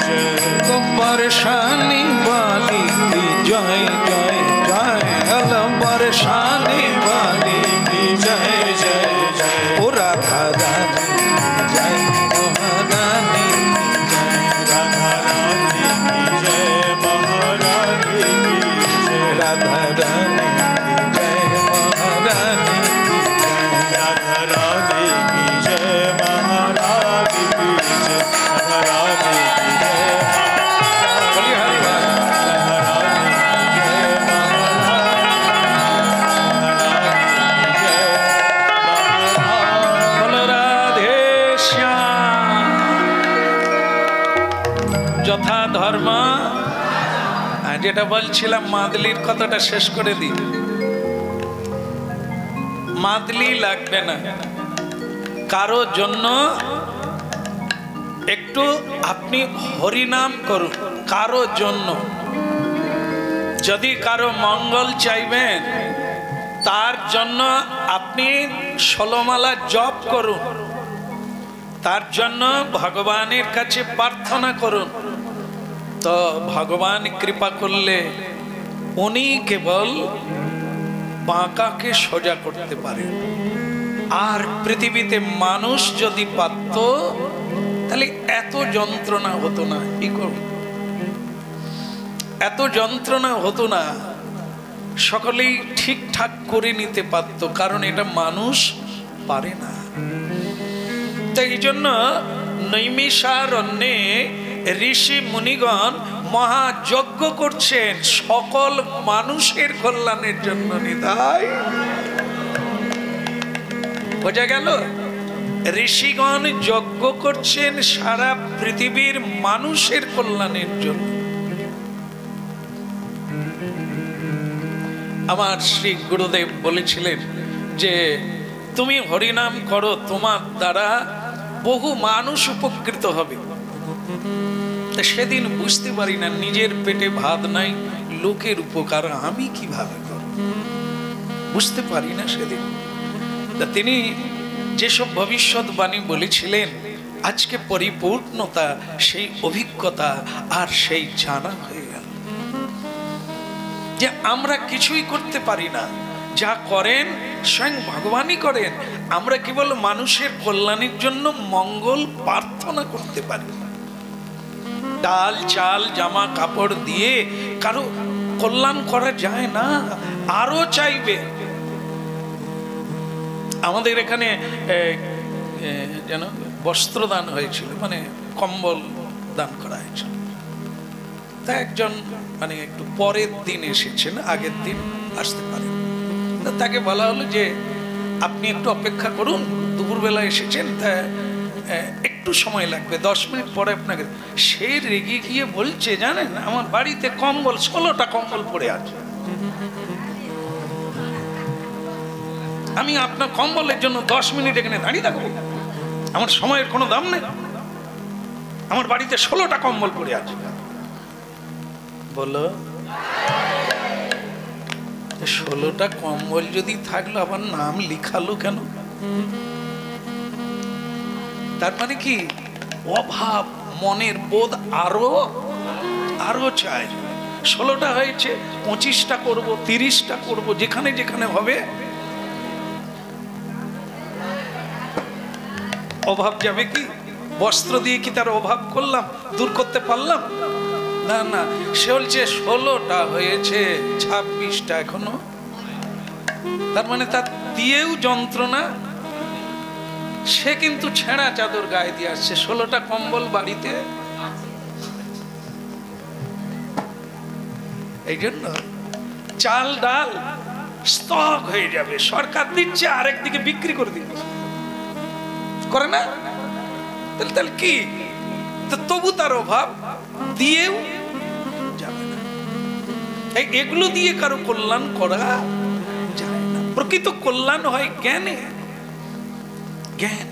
जय, तो बरसाने वाली की जय जय जय, अल बरसाने वाली की जय जय जय, ओ राधा रानी की जय, महारानी की जय, राधा रानी की जय, महारानी की जय, राधा रानी की जय, महारानी की जय, राधा रानी की जय, महारानी की जय, राधा रानी की जय, बोलिए हरि हरि। महारानी की जय, महारानी की जय, बोलो राधे श्याम। যথা ধর্ম। যেটা বলছিলাম, মাদলির কথাটা শেষ করে দিই। মাদলি লাগবে না কারো জন্য, একটু আপনি হরিনাম করুন কারো জন্য। যদি কারো মঙ্গল চাইবেন, তার জন্য আপনি 16 মালা জপ করুন, তার জন্য ভগবানের কাছে প্রার্থনা করুন। তো ভগবান কৃপা করলে উনি কেবল বাঁকাকে সোজা করতে পারেন। আর পৃথিবীতে মানুষ যদি পারত, তাহলে এত যন্ত্রণা হতো না। কি করব? এত যন্ত্রণা হতো না, সকলেই ঠিকঠাক করে নিতে পারত, কারণ এটা মানুষ পারে না। তাই এই জন্য নৈমিষারণ্যে ঋষি মুনিগণ মহাযজ্ঞ করছেন সকল মানুষের কল্যাণের জন্য। নিতাই বোঝা গেল? ঋষিগণ যজ্ঞ করছেন সারা পৃথিবীর মানুষের কল্যাণের জন্য। আমার শ্রী গুরুদেব বলেছিলেন যে তুমি হরিনাম করো, তোমার দ্বারা বহু মানুষ উপকৃত হবে। সেদিন বুঝতে পারি না, নিজের পেটে ভাত নাই, লোকের উপকার আমি কিভাবে করব, বুঝতে পারি না সেদিন। তিনি যেসব ভবিষ্যৎবাণী বলেছিলেন আজকে পরিপূর্ণতা, সেই অভিজ্ঞতা আর সেই জানা হয়ে গেল যে আমরা কিছুই করতে পারি না, যা করেন স্বয়ং ভগবানই করেন। আমরা কেবল মানুষের কল্যাণের জন্য মঙ্গল প্রার্থনা করতে পারি। ডাল চাল জামা কাপড় দিয়ে কারো কল্যাণ করা যায় না, আরো চাইবে। আমাদের এখানে যেন বস্ত্র দান হয়েছিল, মানে কম্বল দান করা হয়েছিল। তা একজন মানে একটু পরের দিন এসেছেন, আগের দিন আসতে পারেন। তাকে বলা হলো যে আপনি একটু অপেক্ষা করুন, দুপুরবেলা এসেছেন, তা একটু সময় লাগবে, 10 মিনিট পরে আপনাকে। সে রেগে গিয়ে বলছে, জানেন আমার বাড়িতে কম্বল 16টা কম্বল পড়ে আছে, আমি আপনার কম্বলের জন্য 10 মিনিট এখানে দাঁড়িয়ে থাকবো? আমার সময়ের কোনো দাম নেই, আমার বাড়িতে 16টা কম্বল পড়ে আছে। বলো 16টা কম্বল যদি থাকলো আবার নাম লিখালো কেন? তার মানে কি অভাব, মনের বোধ আরো আরো চাই। 16টা হয়েছে, 25টা করব, 30টা করব, যেখানে যেখানে হবে। অভাব যাবে কি? বস্ত্র দিয়ে কি তার অভাব করলাম, দূর করতে পারলাম? না না, সে বলছে 16টা হয়েছে, 26টা এখনো। তার মানে তার দিয়েও যন্ত্রণা। সে কিন্তু ছেঁড়া চাদর গায়ে দিয়ে আসছে, 16টা কম্বল বাড়িতে। এই জন্য চাল ডাল স্টক হয়ে যাবে, সরকার দিচ্ছে, আরেকদিকে বিক্রি করে দিচ্ছে, করে না? তাহলে কি? তবু তার অভাব, দিয়েও যাবে না। এগুলো দিয়ে কারো কল্যাণ করা যায় না। প্রকৃত কল্যাণ হয় জ্ঞানে। জ্ঞান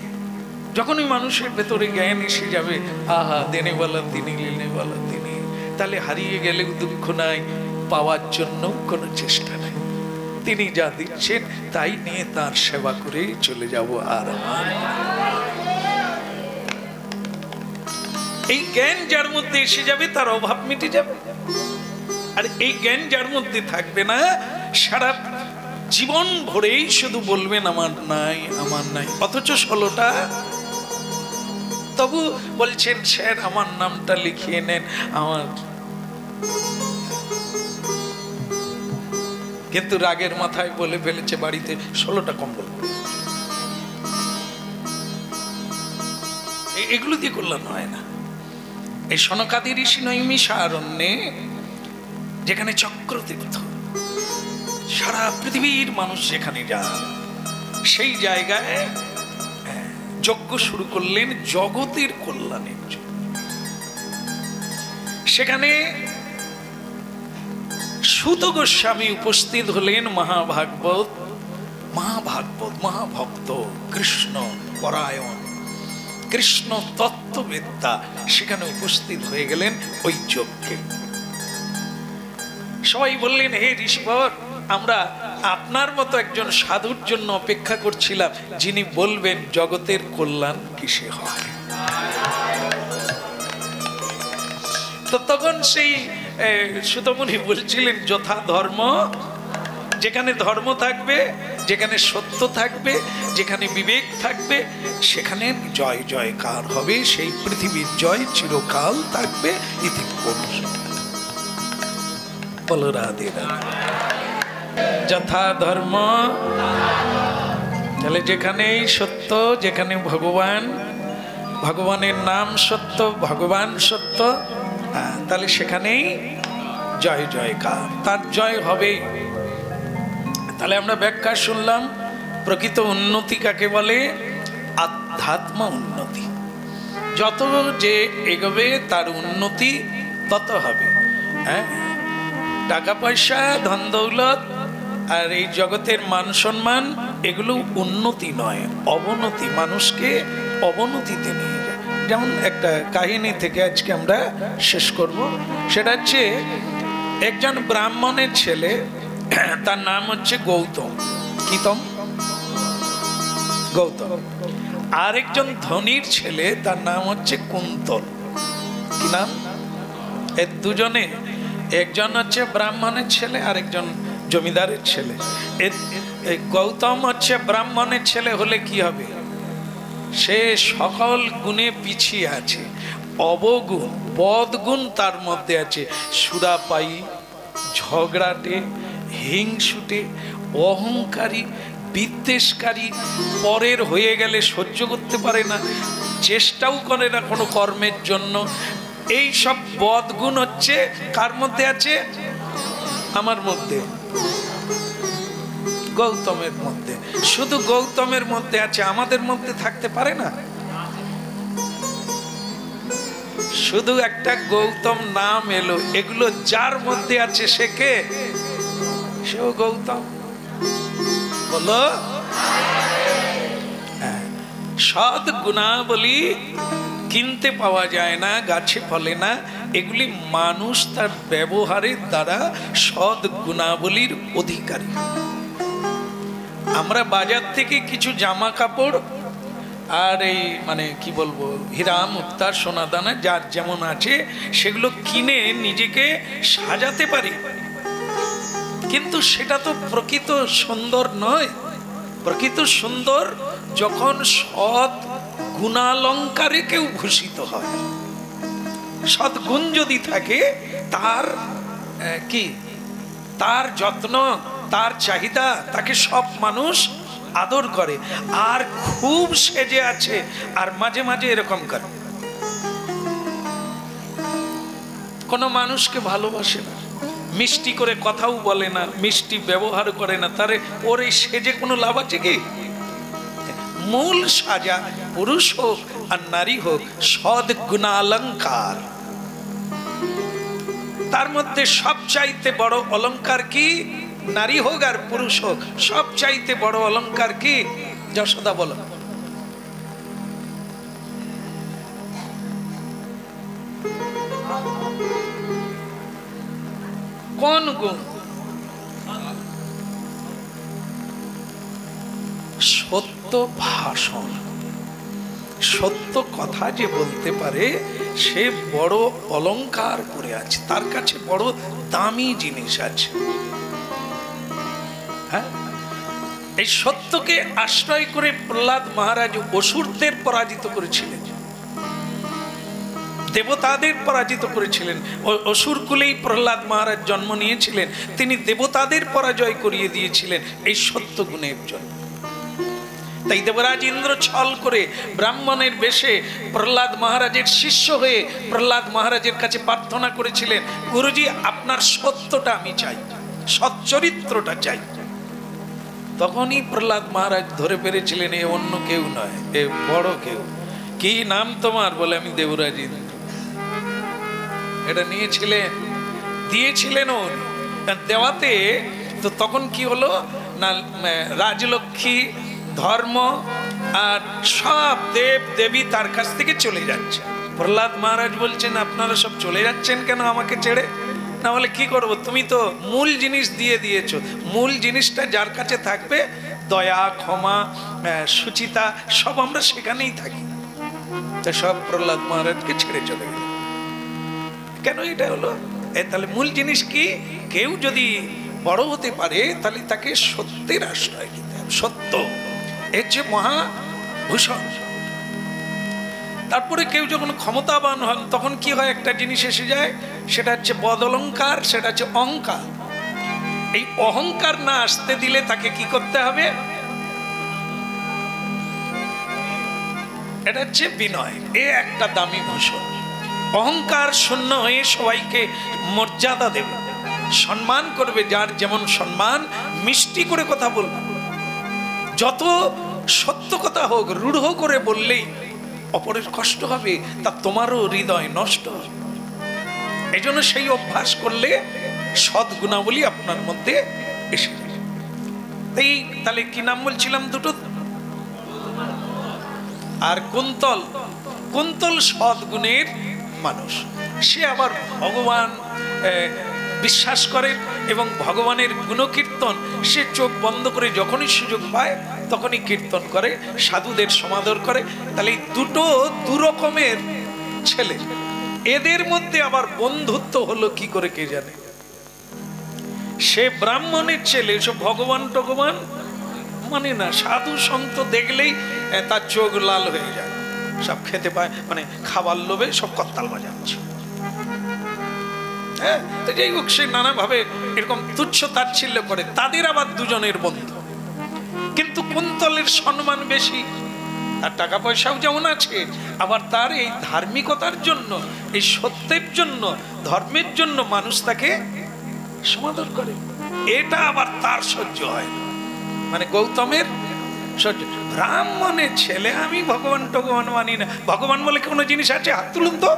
যখনই মানুষের ভেতরে জ্ঞান এসে যাবে, আহা দেনেওয়ালা তিনি, লেনেওয়ালা তিনি, তাহলে হারিয়ে গেলেও দুঃখ নাই, পাওয়ার জন্য কোনো চেষ্টা নাই। তিনি যা দিচ্ছেন তাই নিয়ে তার সেবা করে চলে যাব। আর এই জ্ঞান যার মধ্যে এসে যাবে তার অভাব মিটে যাবে। আর এই জ্ঞান যার মধ্যে থাকবে না, সারা জীবন ভরেই শুধু বলবেন আমার নাই, আমার নাই। অথচ 16টা, তবু বলছেন স্যার আমার নামটা লিখিয়ে নেন আমার। কিন্তু রাগের মাথায় বলে ফেলেছে বাড়িতে 16টা কম্বল। এগুলো দিয়ে কল্যাণ হয় না। এই সনকাদি ঋষি নৈমিষারণ্যে, যেখানে চক্রতীর্থ, সারা পৃথিবীর মানুষ যেখানে যান, সেই জায়গায় যজ্ঞ শুরু করলেন জগতের কল্যাণের জন্য। সেখানে সুত গোস্বামী উপস্থিত হলেন, মহাভাগবত, মহাভক্ত, কৃষ্ণ পরায়ণ, কৃষ্ণ তত্ত্ববেত্তা সেখানে উপস্থিত হয়ে গেলেন ওই যজ্ঞে। সবাই বললেন, হে ঋষিবর, আমরা আপনার মতো একজন সাধুর জন্য অপেক্ষা করছিলাম, যিনি বলবেন জগতের কল্যাণ কিসে হয়। তো তখন সেই সুতমুনি বলছিলেন, যথা ধর্ম, যেখানে ধর্ম থাকবে, যেখানে সত্য থাকবে, যেখানে বিবেক থাকবে, সেখানে জয় জয়কার হবে, সেই পৃথিবীর জয় চিরকাল থাকবে। ইতি বলো রাধে রাধে। যথা ধর্ম তাহলে যেখানেই সত্য, যেখানে ভগবান, ভগবানের নাম সত্য, ভগবান সত্য, তাহলে সেখানেই জয় জয়কার, তার জয় হবেই। তাহলে আমরা ব্যাখ্যা শুনলাম, প্রকৃত উন্নতি কাকে বলে? আধ্যাত্ম উন্নতি। যত যে এগোবে তার উন্নতি তত হবে। হ্যাঁ, টাকা পয়সা, ধন দৌলত আর এই জগতের মান সম্মান, এগুলো উন্নতি নয়, অবনতি, মানুষকে অবনতিতে নিয়ে যায়। যেমন একটা কাহিনী থেকে আজকে আমরা শেষ করব, সেটা হচ্ছে একজন ব্রাহ্মণের ছেলে, তার নাম হচ্ছে গৌতম। কিতম? গৌতম। আরেকজন ধনীর ছেলে, তার নাম হচ্ছে কুন্তল। কি নাম? এর দুজনে, একজন হচ্ছে ব্রাহ্মণের ছেলে, আরেকজন জমিদারের ছেলে। গৌতম হচ্ছে ব্রাহ্মণের ছেলে হলে কি হবে? সে সকল গুণে পিছিয়ে আছে, অবগুণ, বদগুণ তার মধ্যে আছে। সুরাপায়ী, ঝগড়াটে, হিংসুটে, অহংকারী, বিদ্বেষকারী, পরের হয়ে গেলে সহ্য করতে পারে না, চেষ্টাও করে না কোনো কর্মের জন্য। এই সব বদগুণ হচ্ছে কার মধ্যে আছে? আমার মধ্যে, গৌতমের মধ্যে। শুধু গৌতমের মধ্যে আছে, আমাদের মধ্যে থাকতে পারে না। শুধু একটা গৌতম নাম এলো, এগুলো যার মধ্যে আছে সে কে? সেও গৌতম। বলো, সৎ গুণাবলী কিনতে পাওয়া যায় না, গাছে ফলে না। এগুলি মানুষ তার ব্যবহারের দ্বারা সৎ গুণাবলীর অধিকারী। আমরা বাজার থেকে কিছু জামা কাপড় আর এই মানে কি বলবো, হীরা মুক্তার সোনাদানা যার যেমন আছে, সেগুলো কিনে নিজেকে সাজাতে পারি, কিন্তু সেটা তো প্রকৃত সুন্দর নয়। প্রকৃত সুন্দর যখন সৎ গুণালঙ্কারে কেউ ভূষিত হয়। সদ্গুণ যদি থাকে, তার কি, তার যত্ন, তার চাহিদা, তাকে সব মানুষ আদর করে। আর খুব সেজে আছে আর মাঝে মাঝে এরকম করে, কোনো মানুষকে ভালোবাসে না, মিষ্টি করে কথাও বলে না, মিষ্টি ব্যবহার করে না, তারে ওর এই সেজে কোনো লাভ আছে কি? মূল সাজা, পুরুষ হোক আর নারী হোক, সদ গুণালঙ্কার। তার মধ্যে সবচাইতে বড় অলঙ্কার কি? নারী হোক আর পুরুষ হোক, সবচাইতে বড় অলঙ্কার কি? যশোদা বলো। কোন গুণ? সত্য ভাষণ, সত্য কথা যে বলতে পারে, সে বড় অলংকার পরে আছে, তার কাছে বড় দামি জিনিস আছে। হ্যাঁ, এই সত্যকে আশ্রয় করে প্রহ্লাদ মহারাজ অসুরদের পরাজিত করেছিলেন, দেবতাদের পরাজিত করেছিলেন। অসুর কুলেই প্রহ্লাদ মহারাজ জন্ম নিয়েছিলেন, তিনি দেবতাদের পরাজয় করিয়ে দিয়েছিলেন এই সত্য গুণের জন্য। তাই দেবরাজ ইন্দ্র ছল করে ব্রাহ্মণের বেশে প্রহ্লাদ মহারাজের শিষ্য হয়ে প্রহ্লাদ মহারাজের কাছে প্রার্থনা করেছিলেন, গুরুজি আপনার সত্যটা আমি চাই, সচ্চরিত্রটা চাই। তখনই প্রহ্লাদ মহারাজ ধরে পেরেছিলেন এ অন্য কেউ নয়, এ বড় কেউ। কি নাম তোমার? বলে আমি দেবরাজ ইন্দ্র। এটা নিয়েছিলেন, দিয়েছিলেন ওর দেওয়াতে। তো তখন কি হলো না, রাজলক্ষ্মী, ধর্ম আর সব দেব দেবী তার কাছ থেকে চলে যাচ্ছে। প্রহ্লাদ মহারাজ বলছেন আপনারা সব চলে যাচ্ছেন কেন আমাকে ছেড়ে? না বলে কি করব, তুমি তো মূল জিনিস দিয়ে দিয়েছো। মূল জিনিসটা যার কাছে থাকবে, দয়া, ক্ষমা, সুচিতা, সব আমরা সেখানেই থাকি। তা সব প্রহ্লাদ মহারাজকে ছেড়ে চলে গেল। কেন এটা হলো? তাহলে মূল জিনিস কি? কেউ যদি বড় হতে পারে তাহলে তাকে সত্যের আশ্রয় দিতে হবে। সত্য এর যে মহাভূষণ। তারপরে কেউ যখন ক্ষমতাবান হন তখন কি হয়, একটা জিনিস এসে যায়, সেটা হচ্ছে বদ অলঙ্কার, সেটা হচ্ছে অহংকার। এই অহংকার না আসতে দিলে তাকে কি করতে হবে? এটা হচ্ছে বিনয়। এ একটা দামি ভূষণ। অহংকার শূন্য হয়ে সবাইকে মর্যাদা দেবে, সম্মান করবে, যার যেমন সম্মান, মিষ্টি করে কথা বলবে। যত সত্য কথা হোক, রূঢ় করে বললেই অপরের কষ্ট হবে, তা তোমারও হৃদয় নষ্ট হবে। এই জন্য সেই অভ্যাস করলে সদ্গুণাবলী আপনার মধ্যে এসে যাবে। তাহলে কি নাম বলছিলাম দুটো? আর কুন্তল, কুন্তল সদ্গুণের মানুষ। সে আবার ভগবান বিশ্বাস করে এবং ভগবানের গুণকীর্তন সে চোখ বন্ধ করে যখনই সুযোগ পায় তখনই কীর্তন করে, সাধুদের সমাদর করে। তাহলে এই দুটো দুরকমের ছেলে, এদের মধ্যে আবার বন্ধুত্ব হলো কি করে কে জানে। সে ব্রাহ্মণের ছেলে, সব ভগবান টগবান মানে না, সাধু সন্ত দেখলেই তার চোখ লাল হয়ে যায়, সব খেতে পায়, মানে খাবার লোভে সব করতাল বাজাচ্ছে। হ্যাঁ, তো যাই হোক, সে নানাভাবে এরকম তুচ্ছ তাচ্ছিল্য করে। তাদের আবার দুজনের বন্ধু। কিন্তু কুন্তলের সম্মান বেশি, তার টাকা পয়সাও যেমন আছে, আবার তার এই ধার্মিকতার জন্য, এই সত্যের জন্য, ধর্মের জন্য মানুষ তাকে সমাদর করে। এটা আবার তার সহ্য হয়, মানে গৌতমের সহ্য। ব্রাহ্মণের ছেলে, আমি ভগবান টগবান মানি না। ভগবান বলে কোনো জিনিস আছে? হাত তুলুন তো।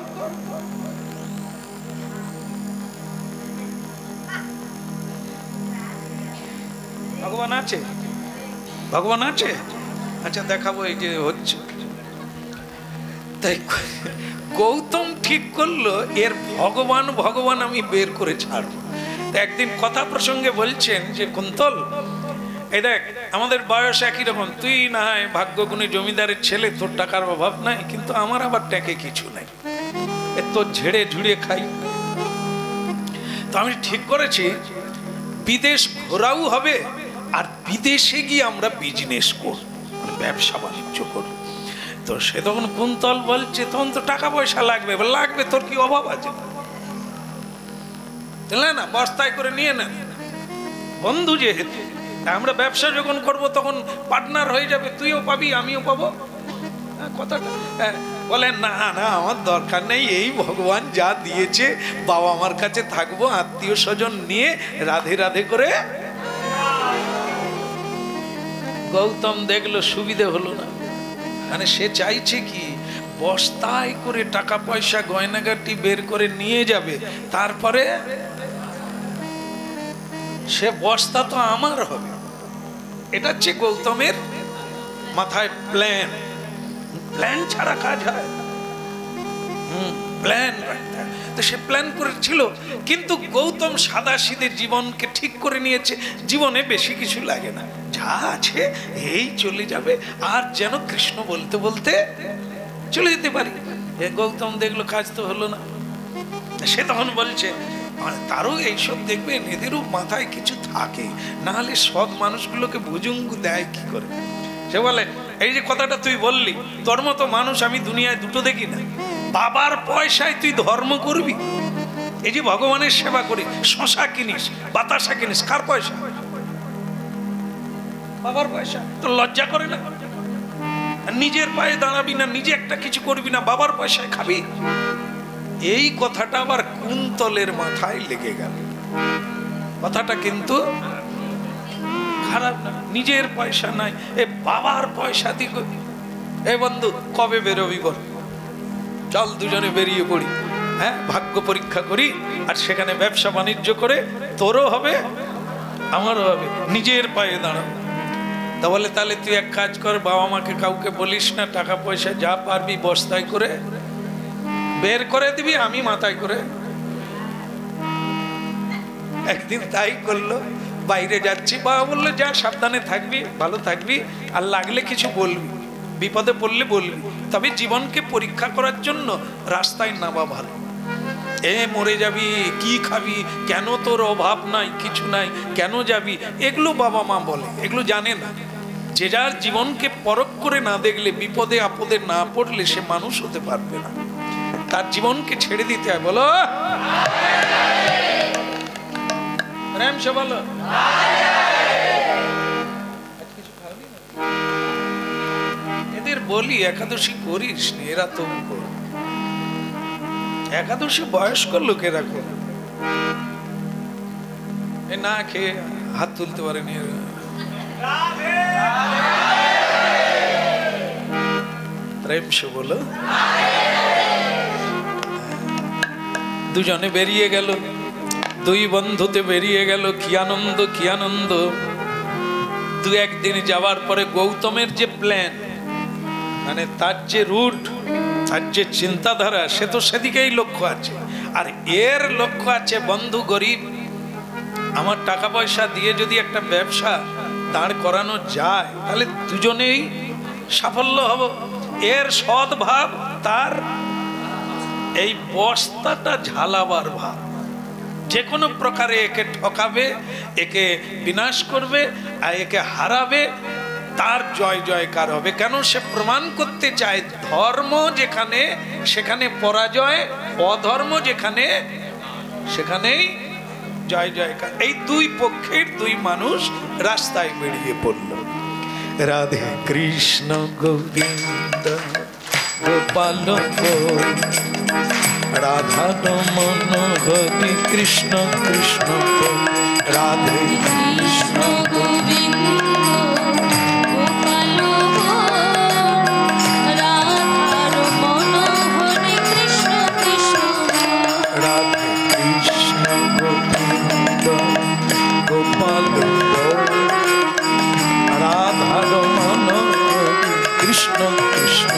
ভগবান আছে? ভগবান আছে? আচ্ছা দেখাবো, এই যে হচ্ছে। তাই গৌতম ঠিক করলো এর ভগবান ভগবান আমি বের করে ছাড়বো। একদিন কথা প্রসঙ্গে বলছেন যে কুন্তল, এই দেখ আমাদের বয়স একই রকম, তুই না হয় ভাগ্যগুণী জমিদারের ছেলে, তোর টাকার অভাব নাই, কিন্তু আমার আবার ট্যাকে কিছু নাই, তোর ঝেড়ে ঝুড়ে খাই। তো আমি ঠিক করেছি বিদেশ ঘোরাও হবে, আর বিদেশে গিয়ে আমরা বিজনেস করব, ব্যবসা বাণিজ্য করব। তো সে তখন কুন্তল বলছে, তখন তো টাকা পয়সা লাগবে। লাগবে, তোর কি অভাব আছে? না, বস্তায় করে নিয়ে নেন, বন্ধু যেহেতু, আমরা ব্যবসা যখন করব তখন পার্টনার হয়ে যাবে, তুইও পাবি আমিও পাবো। কথাটা বলেন, না না আমার দরকার নেই, এই ভগবান যা দিয়েছে, বাবা আমার কাছে থাকবো, আত্মীয় স্বজন নিয়ে রাধে রাধে করে। গৌতম দেখলো সুবিধে হলো না, মানে সে চাইছে কি বস্তায় করে টাকা পয়সা গয়নাগাটি বের করে নিয়ে যাবে, তারপরে সে বস্তা তো আমার হবে। এটা হচ্ছে গৌতমের মাথায় প্ল্যান। প্ল্যান ছাড়া কাজ হয়? প্ল্যান রাখতে হয়। তো সে প্ল্যান করেছিল, কিন্তু গৌতম সাদাসিধে জীবনকে ঠিক করে নিয়েছে। জীবনে বেশি কিছু লাগে না, যা আছে এই চলে যাবে, আর যেন কৃষ্ণ বলতে বলতে চলে যেতে পারি। গৌতম দেখলো কাজ তো হলো না। সে তখন বলছে, তারও এইসব দেখবেন, এদেরও মাথায় কিছু থাকে, না হলে সৎ মানুষগুলোকে ভুজুঙ্গু দেয় কি করে। সে বলে, এই যে কথাটা তুই বললি, তোর মতো মানুষ আমি দুনিয়ায় দুটো দেখি না। বাবার পয়সায় তুই ধর্ম করবি? এই যে ভগবানের সেবা করি, শশা কিনিস, বাতাসা কিনিস, কার পয়সা? বাবার পয়সা। তোর লজ্জা করে না? নিজের পায়ে দাঁড়াবি না, নিজে একটা কিছু করবি না, বাবার পয়সায় খাবি। এই কথাটা আবার কুন্তলের মাথায় লেগে গেল। কথাটা কিন্তু খারাপ না, নিজের পয়সা নাই, এ বাবার পয়সা দিয়ে। এ বন্ধু, কবে বেরোবি বল? চল দুজনে বেরিয়ে পড়ি, হ্যাঁ, ভাগ্য পরীক্ষা করি, আর সেখানে ব্যবসা বাণিজ্য করে তোরও হবে আমারও হবে, নিজের পায়ে দাঁড়াবো। তা বলে, তাহলে তুই এক কাজ কর, বাবা মাকে কাউকে বলিস না, টাকা পয়সা যা পারবি বস্তায় করে বের করে দিবি, আমি মাথায় করে। একদিন তাই করলো, বাইরে যাচ্ছি, বাবা বললো যা, সাবধানে থাকবি, ভালো থাকবি, আর লাগলে কিছু বলবি, বিপদে পড়লে বলবি, তবে জীবনকে পরীক্ষা করার জন্য রাস্তায় নামা ভালো। মরে যাবি, কি খাবি, কেন তোর অভাব নাই, কিছু নাই, কেন যাবি, এগুলো বাবা মা বলে, এগুলো জানে না। যে যার জীবনকে পরখ করে না দেখলে, বিপদে আপদে না পড়লে সে মানুষ হতে পারবে না। তার জীবনকে ছেড়ে দিতে হয়। বলো রাম, সে বলো। এদের বলি একাদশী করিস নি, এরা তো একাদশী বয়স্ক লোকেরা করে, এ না খেয়ে হাত তুলতে পারেনি। প্রেম সে বলো। দুজনে বেরিয়ে গেল, দুই বন্ধুতে বেরিয়ে গেল, কি আনন্দ কি আনন্দ। দু একদিন যাওয়ার পরে গৌতমের যে প্ল্যান, মানে তার যে রুট, তার যে চিন্তাধারা, সে তো সেদিকেই লক্ষ্য আছে। আর এর লক্ষ্য আছে বন্ধু গরিব, আমার টাকা পয়সা দিয়ে যদি একটা ব্যবসা দাঁড় করানো যায় তাহলে দুজনেই সাফল্য হব। এর সদ্ভাব তার এই বস্তাটা ঝালাবার ভাব, যে কোনো প্রকারে একে ঠকাবে, একে বিনাশ করবে, আর একে হারাবে, তার জয় জয়কার হবে। কেন? সে প্রমাণ করতে চায় ধর্ম যেখানে সেখানে পরাজয়, অধর্ম যেখানে সেখানেই জয় জয়কার। এই দুই পক্ষের দুই মানুষ রাস্তায় বেরিয়ে পড়ল। রাধে কৃষ্ণ গোবিন্দ গোপাল রাধা রমন হরি কৃষ্ণ কৃষ্ণ রাধে কৃষ্ণ গোবিন্দ গোপাল রাধা রমন হরি কৃষ্ণ কৃষ্ণ রাধে কৃষ্ণ গোবিন্দ গোপাল রাধা রমন কৃষ্ণ কৃষ্ণ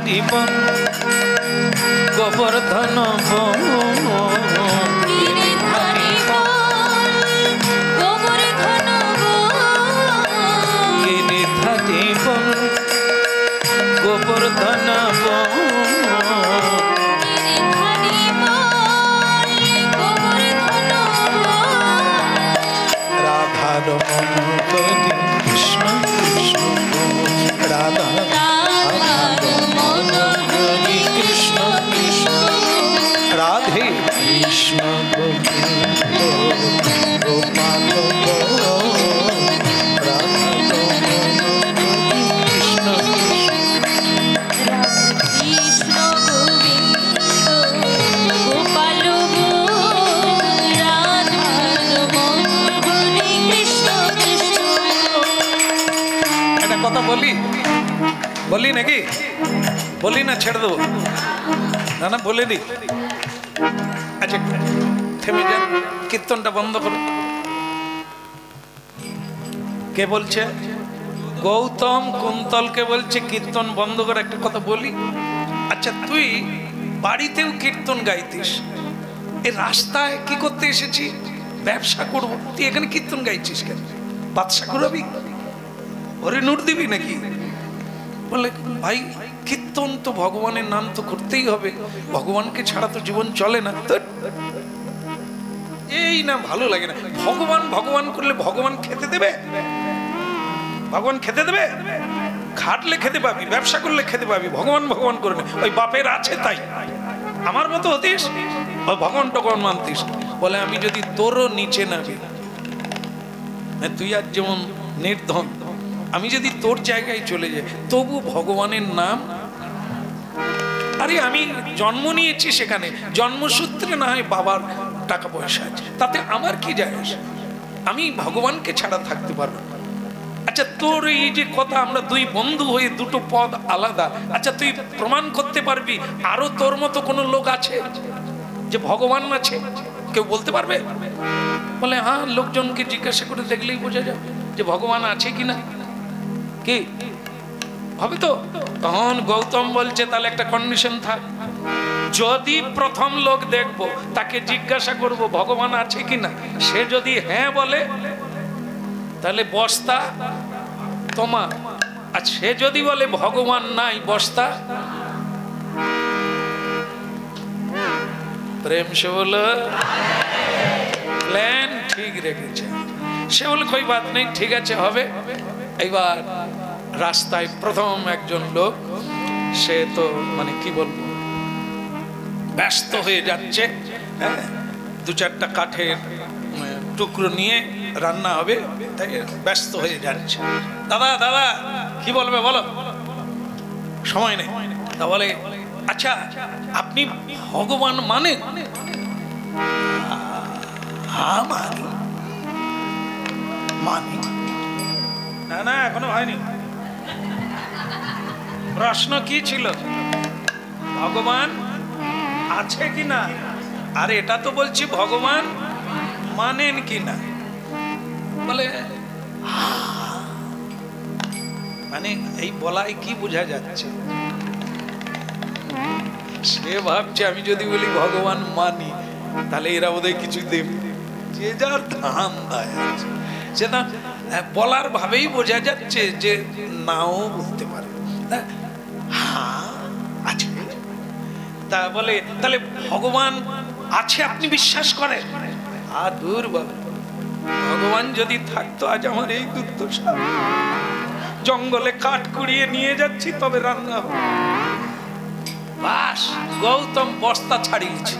জীবন গোবর্ধন গোবর্ধন রাধা রমন কৃষ্ণ কৃষ্ণ রাধা রাধে কৃষ্ণ গোবিন্দ গোপাল কৃষ্ণ কৃষ্ণ গোপাল একটা কথা বলি বলি নাকি বলি না ছেড়ে দেবো? না না বলে নি। আচ্ছা থেমে যান, কীর্তনটা বন্ধ করো। কে বলছে? গৌতম কুন্তলকে বলছে কীর্তন বন্ধ করে। একটা কথা বলি, আচ্ছা তুই বাড়িতেও কীর্তন গাইতিস, এই রাস্তায় কি করতে এসেছি? ব্যবসা করব, তুই এখানে কীর্তন গাইছিস কেন? বাদশা করাবি? ওরে নোট দিবি নাকি? বলে ভাই কীর্তন তো ভগবানের নাম তো করতেই হবে, ভগবানকে ছাড়া তো জীবন চলে না। এই না ভালো লাগে না। ভগবান ভগবান করলে ভগবান খেতে দেবে? ভগবান খেতে দেবে? খাটলে খেতে পাবি, ব্যবসা করলে খেতে পাবি, ভগবান ভগবান করে না। ওই বাপের আছে তাই আমার মতো হতিস, ওই ভগবান টগবান মানতিস। বলে আমি যদি তোরও নিচে নামি, তুই আর যেমন নির্ধন, আমি যদি তোর জায়গায় চলে যাই তবু ভগবানের নাম। আরে আমি জন্ম নিয়েছি সেখানে, জন্মসূত্রে না হয় বাবার টাকা পয়সা আছে, তাতে আমার কি যায় আসে? আমি ভগবানকে ছাড়া থাকতে পারবো। আচ্ছা তোর এই যে কথা, আমরা দুই বন্ধু হয়ে দুটো পদ আলাদা, আচ্ছা তুই প্রমাণ করতে পারবি আরো তোর মতো কোনো লোক আছে যে ভগবান আছে? কেউ বলতে পারবে? বলে হ্যাঁ, লোকজনকে জিজ্ঞাসা করে দেখলেই বোঝা যায় যে ভগবান আছে কিনা। কি হবে তো? তখন গৌতম বলছে তাহলে একটা কন্ডিশন থাক, যদি প্রথম লোক দেখবো তাকে জিজ্ঞাসা করব ভগবান আছে কিনা, সে যদি হ্যাঁ বলে তাহলে বস্তা তোমার, আর সে যদি বলে ভগবান নাই বস্তা। প্রেম সে বলো প্ল্যান ঠিক রেখেছে। সে বলে কোই বাত নেই, ঠিক আছে হবে। এবার রাস্তায় প্রথম একজন লোক সে তো মানে কি বলবো, ব্যস্ত হয়ে যাচ্ছে। হ্যাঁ, দু চারটা কাঠের টুকরো নিয়ে রান্না হবে, তাই ব্যস্ত হয়ে যাচ্ছে। দাদা দাদা কি বলবে বলো, সময় নেই। তা বলে, আচ্ছা আপনি ভগবান মানেন? হ্যাঁ মানি মানি। না না এখনো হয়নি। প্রশ্ন কি ছিল? ভগবান আছে কি না? আর এটা তো বলছি ভগবান মানেন কি না। বলে মানে এই বলাই কি বোঝা যাচ্ছে, সে ভাবছে আমি যদি বলি ভগবান মানি তাহলে এরা বোধহয় কিছু দেবে। যে যার ধান দেয় আছে, সেটা বলার ভাবেই বোঝা যাচ্ছে যে নাও বলতে পারে। হ্যাঁ আছে। তা বলে তাহলে ভগবান আছে আপনি বিশ্বাস করেন? আর দূর বাবা, ভগবান যদি থাকতো আজ আমার এই দুর্দশা। জঙ্গলে কাঠ কুড়িয়ে নিয়ে যাচ্ছি তবে রান্না হবে। বাস গৌতম বস্তা ছাড়িয়েছে।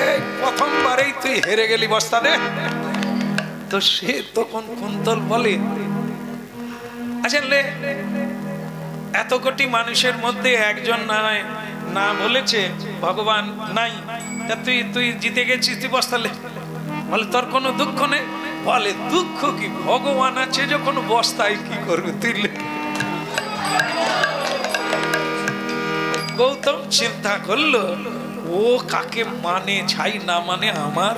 এই প্রথমবারেই তুই হেরে গেলি বস্তা দে। তো সে তখন কুন্তল বলে, আচ্ছা এত কোটি মানুষের মধ্যে একজন না বলেছে ভগবান নাই, তা তুই জিতে গেছিস, তুই বস্তা লে। বলে তোর কোনো দুঃখ নেই? বলে দুঃখ কি, ভগবান আছে যখন বস্তায় কি করবে তুই লে। গৌতম চিন্তা করলো, ও কাকে মানে ছাই না মানে আমার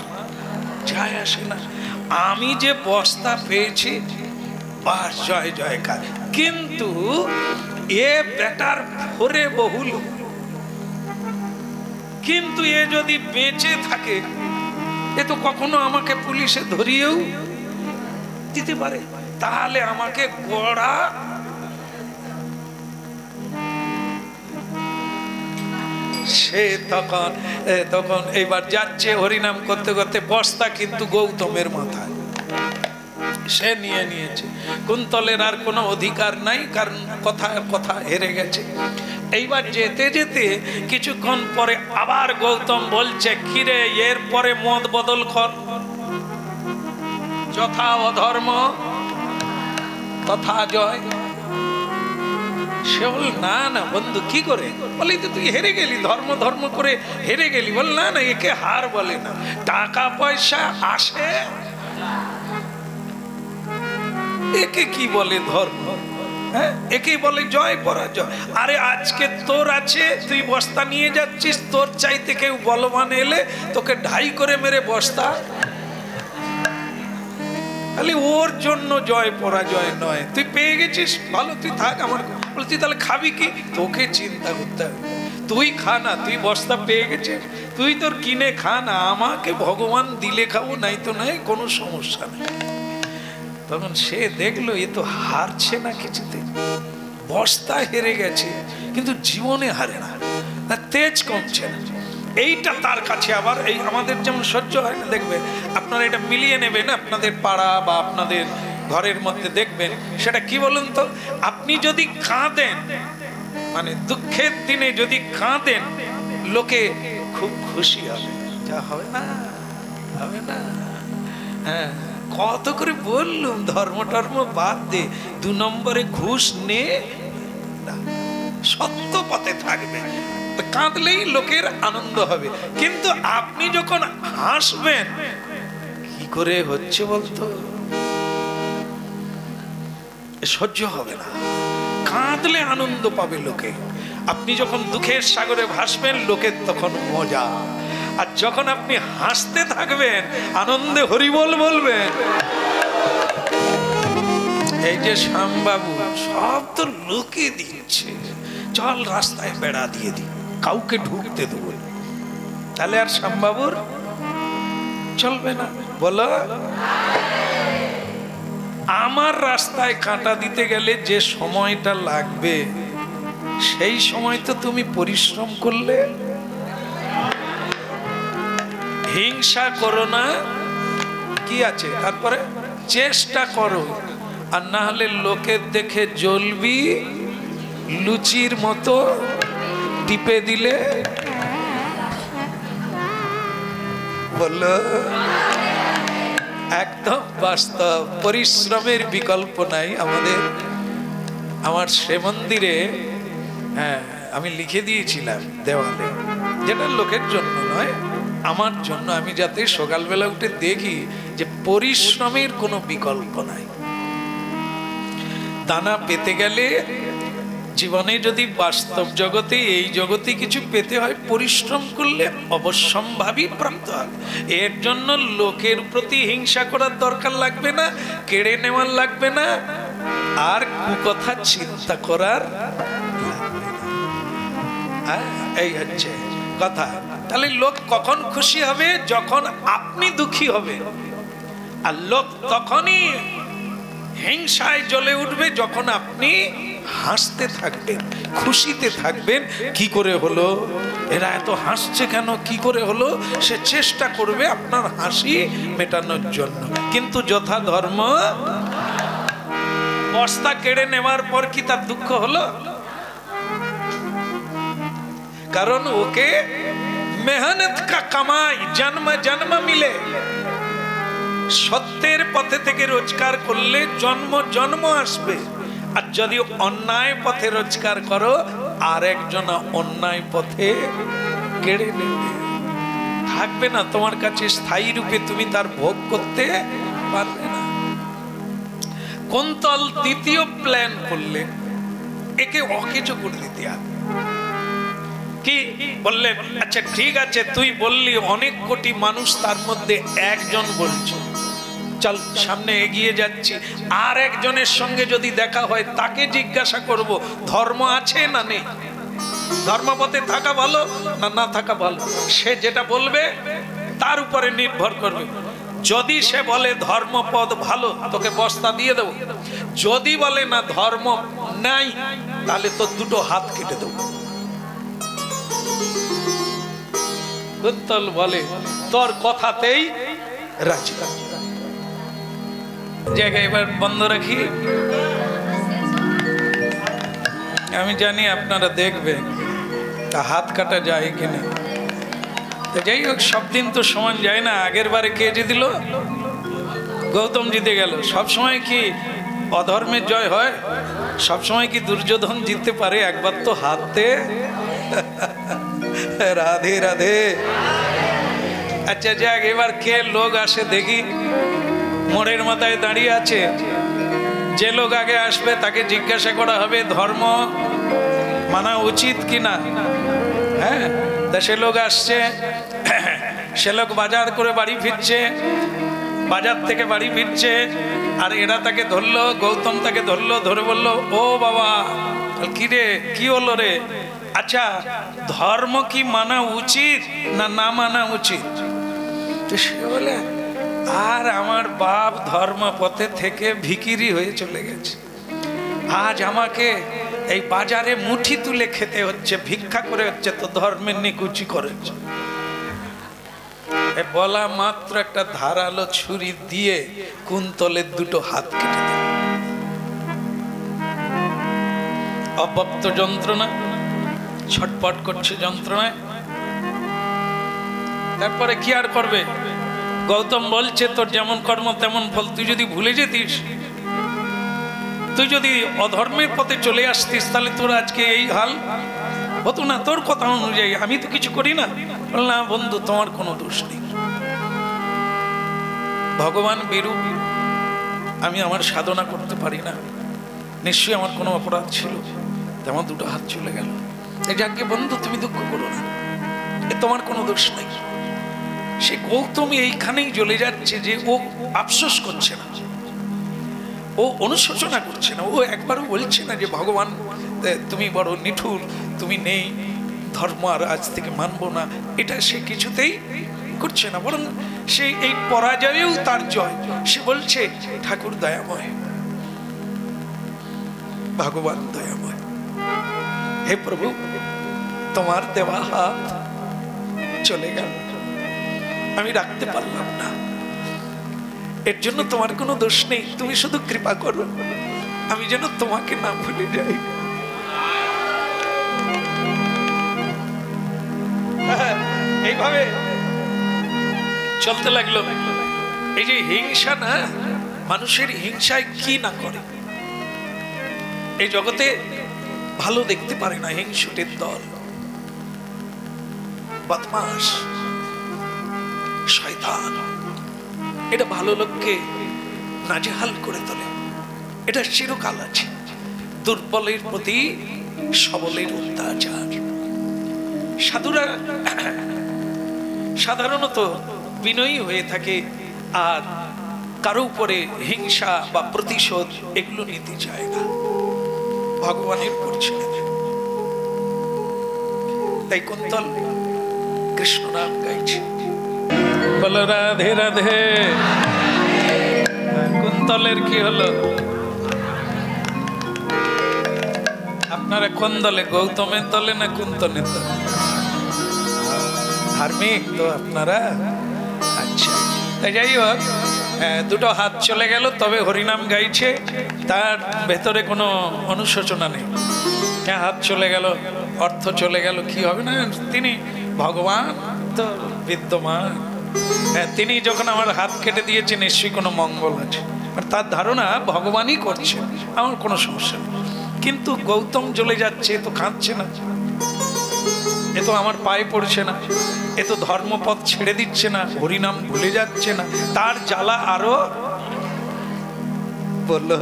যায় আসে না, আমি যে বস্তা পেয়েছি বাস জয় জয়কার। কিন্তু এ বেটার ভরে বহুল, কিন্তু এ যদি বেঁচে থাকে এ তো কখনো আমাকে পুলিশে ধরিয়েও দিতে পারে, তাহলে আমাকে গড়া। সে তখন এইবার যাচ্ছে হরিনাম করতে করতে, বস্তা কিন্তু গৌতমের মাথায় সে নিয়ে নিয়েছে। কুন্তলের আর কোনো অধিকার নাই, কারণ কথা হেরে গেছে। এইবার যেতে যেতে কিছুক্ষণ পরে আবার গৌতম বলছে, কিরে এর পরে মত বদল কর, যথা অধর্ম তথা জয়। সে বল না না বন্ধু কি করে? বলি তো তুই হেরে গেলি, ধর্ম ধর্ম করে হেরে গেলি। বল না না, একে হার বলে না, টাকা পয়সা আসে, একে কি বলে ধর্ম? হ্যাঁ, একে বলে জয় পরাজয়। আরে আজকে তোর আছে, তুই বস্তা নিয়ে যাচ্ছিস, তোর চাইতে কেউ বলবান এলে তোকে ঢাই করে মেরে বস্তা, খালি ওর জন্য জয় পরাজয় নয়। তুই পেয়ে গেছিস ভালো, তুই থাক। আমার বলে তুই তাহলে খাবি কি? তোকে চিন্তা করতে হবে, তুই খা না, তুই বস্তা পেয়ে গেছিস, তুই তোর কিনে খা না, আমাকে ভগবান দিলে খাবো, নাই তো নাই, কোনো সমস্যা নেই। তখন সে দেখলো এ তো হারছে না কিছুতে, বস্তা হেরে গেছে কিন্তু জীবনে হারে না, তেজ কমছে না। এইটা তার কাছে আবার এই আমাদের যেমন সহ্য হয় না, দেখবে আপনারা এটা মিলিয়ে নেবেন আপনাদের পাড়া বা আপনাদের ঘরের মধ্যে দেখবেন। সেটা কি বলুন তো, আপনি যদি কাঁদেন, মানে দুঃখের দিনে যদি কাঁদেন, লোকে খুব খুশি হবে, যা হবে না হবে না। হ্যাঁ, কত করে বললুম ধর্ম টর্ম বাদ দে, 2 নম্বরে ঘুষ নে, সত্য পথে থাকবে, কাঁদলেই লোকের আনন্দ হবে। কিন্তু আপনি যখন হাসবেন, কি করে হচ্ছে বলতো, সহ্য হবে না, কাঁদলে আনন্দ পাবে লোকে। আপনি যখন দুঃখের সাগরে ভাসবেন, লোকের তখন মজা। আর যখন আপনি হাসতে থাকবেন, আনন্দে হরিবোল বলবেন। এই যে শ্যামবাবু সব তো লোকে দিচ্ছে, চল রাস্তায় বেড়া দিয়ে দি, কাউকে ঢুকতে দেবো, তাহলে আর শ্যামবাবুর চলবে না। বলো, আমার রাস্তায় কাঁটা দিতে গেলে যে সময়টা লাগবে, সেই সময় তো তুমি পরিশ্রম করলে। হিংসা করো না, কি আছে তারপরে, চেষ্টা করো, আর না হলে লোকের দেখে জ্বলবি লুচির মতো টিপে দিলে বললো একদম বাস্তব, পরিশ্রমের বিকল্প নাই আমাদের। আমার সে মন্দিরে হ্যাঁ আমি লিখে দিয়েছিলাম দেওয়ালে, যেটা লোকের জন্য নয়, আমার জন্য, আমি যাতে সকালবেলা উঠে দেখি যে পরিশ্রমের কোনো বিকল্প নাই। দানা পেতে গেলে জীবনে যদি বাস্তব জগতে, এই জগতে কিছু পেতে হয়, পরিশ্রম করলে অবশ্যম্ভাবী প্রাপ্ত হবে। এর জন্য লোকের প্রতি হিংসা করার দরকার লাগবে না, কেড়ে নেওয়ার লাগবে না, আর কুকথা চিন্তা করার লাগবে না। এই হচ্ছে কথা। তাহলে লোক কখন খুশি হবে? যখন আপনি দুঃখী হবে। আর লোক তখনই হিংসায় জ্বলে উঠবে যখন আপনি হাসতে থাকবেন, খুশিতে থাকবেন। কি করে হলো, এরা এত হাসছে কেন, কি করে হলো, সে চেষ্টা করবে আপনার হাসি মেটানোর জন্য। কিন্তু যথা ধর্ম, বস্তা কেড়ে নেওয়ার পর কি তার দুঃখ হলো? কারণ ওকে মেহনত কা কামাই জন্ম জন্ম মিলে, সত্যের পথে থেকে রোজগার করলে জন্ম জন্ম আসবে। আর যদি অন্যায় পথে রোজগার করো, আর একজন অন্যায় পথে কেড়ে নেবে, থাকবে না তোমার কাছে স্থায়ী রূপে, তুমি তার ভোগ করতে পারবে না। কুন্তল দ্বিতীয় প্ল্যান করলেন, একে অকেজ করে দিতে হবে। কি বললেন? আচ্ছা ঠিক আছে, তুই বললি অনেক কোটি মানুষ, তার মধ্যে একজন বলছে, চল সামনে এগিয়ে যাচ্ছি, আর একজনের সঙ্গে যদি দেখা হয় তাকে জিজ্ঞাসা করব ধর্ম আছে না নেই, ধর্মপথে থাকা ভালো না না থাকা ভালো। সে যেটা বলবে তার উপরে নির্ভর করবে। যদি সে বলে ধর্মপদ ভালো, তোকে বস্তা দিয়ে দেবো। যদি বলে না ধর্ম নাই, তাহলে তো দুটো হাত কেটে দেবো। কুন্তল বলে তোর কথাতেই রাজি। জায়গা এবার বন্ধ রাখি। আমি জানি আপনারা দেখবেন তা হাত কাটা যায় কিনা। যাই হোক, সব দিন তো সমান যায় না। আগের বারে কে জিতল? গৌতম জিতে গেল। সব সময় কি অধর্মের জয় হয়? সব সময় কি দুর্যোধন জিততে পারে? একবার তো হাতে। রাধে রাধে। আচ্ছা যাক, এবার কে লোক আসে দেখি। মোড়ের মাথায় দাঁড়িয়ে আছে, যে লোক আগে আসবে তাকে জিজ্ঞাসা করা হবে ধর্ম মানা উচিত কিনা। হ্যাঁ, তা সে লোক আসছে। সে লোক বাজার করে বাড়ি ফিরছে, বাজার থেকে বাড়ি ফিরছে, আর এরা তাকে ধরলো, গৌতম তাকে ধরলো, ধরে বললো ও বাবা, কি রে, কি হলো রে? আচ্ছা ধর্ম কি মানা উচিত না না মানা উচিত? তো সে বলে আর আমার বাপ ধর্ম পথে থেকে ভিখিরি হয়ে চলে গেছে, আজ আমাকে এই বাজারে মুঠি তুলে খেতে হচ্ছে, ভিক্ষা করে হচ্ছে, তো ধর্মের নিকুচি করেছে। বলা মাত্র একটা ধারালো ছুরি দিয়ে কুন্তলের দুটো হাত কেটে দিল। অব্যক্ত যন্ত্রণা, ছটপট করছে যন্ত্রণায়। তারপরে কি আর করবে? গৌতম বলছে তোর যেমন কর্ম তেমন ফল। তুই যদি ভুলে যেতিস, তুই যদি অধর্মের পথে চলে আসতিস, তাহলে তোর আজকে এই হাল হতো না। তোর কথা অনুযায়ী আমি তো কিছু করি না। না বন্ধু, তোমার কোনো দোষ নেই। ভগবান বিরূপ, আমি আমার সাধনা করতে পারি না, নিশ্চয়ই আমার কোনো অপরাধ ছিল, তেমন দুটো হাত চলে গেল। এই যাকে বন্ধু তুমি দুঃখ করো না, তোমার কোনো দোষ নেই। সে গৌতমী এইখানেই জ্বলে যাচ্ছে যে ও আফসোস করছে না, ও অনুশোচনা করছে না, ও একবারও বলছে না যে ভগবান তুমি বড় নিঠুর, তুমি নেই, ধর্ম আর আজ থেকে মানবো না। এটা সে কিছুতেই করছে না, বরং সে এই পরাজয়েও তার জয়। সে বলছে ঠাকুর দয়াময়, ভগবান দয়াময়, হে প্রভু তোমার দেওয়া হাত চলে গেল, আমি রাখতে পারলাম না, এর জন্য তোমার কোনো দোষ নেই। তুমি শুধু কৃপা করো, আমি যেন তোমাকে না ভুলে যাই। এইভাবে চলতে লাগলো। এই যে হিংসা না, মানুষের হিংসায় কি না করে। এই জগতে ভালো দেখতে পারে না হিংসুটের দল, বদমাশ, শয়তান। এটা ভালো লোককে নাজেহাল করে তোলে। এটা চিরকাল আছে। দুর্বলের প্রতি সবলের অত্যাচার। সাধুরা সাধারণত বিনয়ী হয়ে থাকে, আর কারো উপরে হিংসা বা প্রতিশোধ এগুলো নিতে চায় না, ভগবানের পরিচয়। তাই কুন্তল কৃষ্ণ নাম গাইছে, বলো রাধে রাধে। কুন্তলের কি হলো? আপনারা কোন দলে? গৌতমের দলে না কুন্তলের দলে? ধার্মিক তো আপনারা। আচ্ছা, তাই যাই হোক, দুটো হাত চলে গেল, তবে হরিনাম গাইছে, তার ভেতরে কোনো অনুশোচনা নেই। হাত চলে গেল, অর্থ চলে গেল, কি হবে না? তিনি ভগবান তো বিদ্যমান। তিনি যখন আমার হাত কেটে দিয়েছেন, নিশ্চয়ই কোনো মঙ্গল আছে। আর তার ধারণা ভগবানই করছে, আমার কোনো সমস্যা নেই। কিন্তু গৌতম জ্বলে যাচ্ছে, এ তো কাঁদছে না, এ তো আমার পায়ে পড়ছে না, এ তো ধর্মপথ ছেড়ে দিচ্ছে না, হরিনাম ভুলে যাচ্ছে না, তার জ্বালা আরো বললো।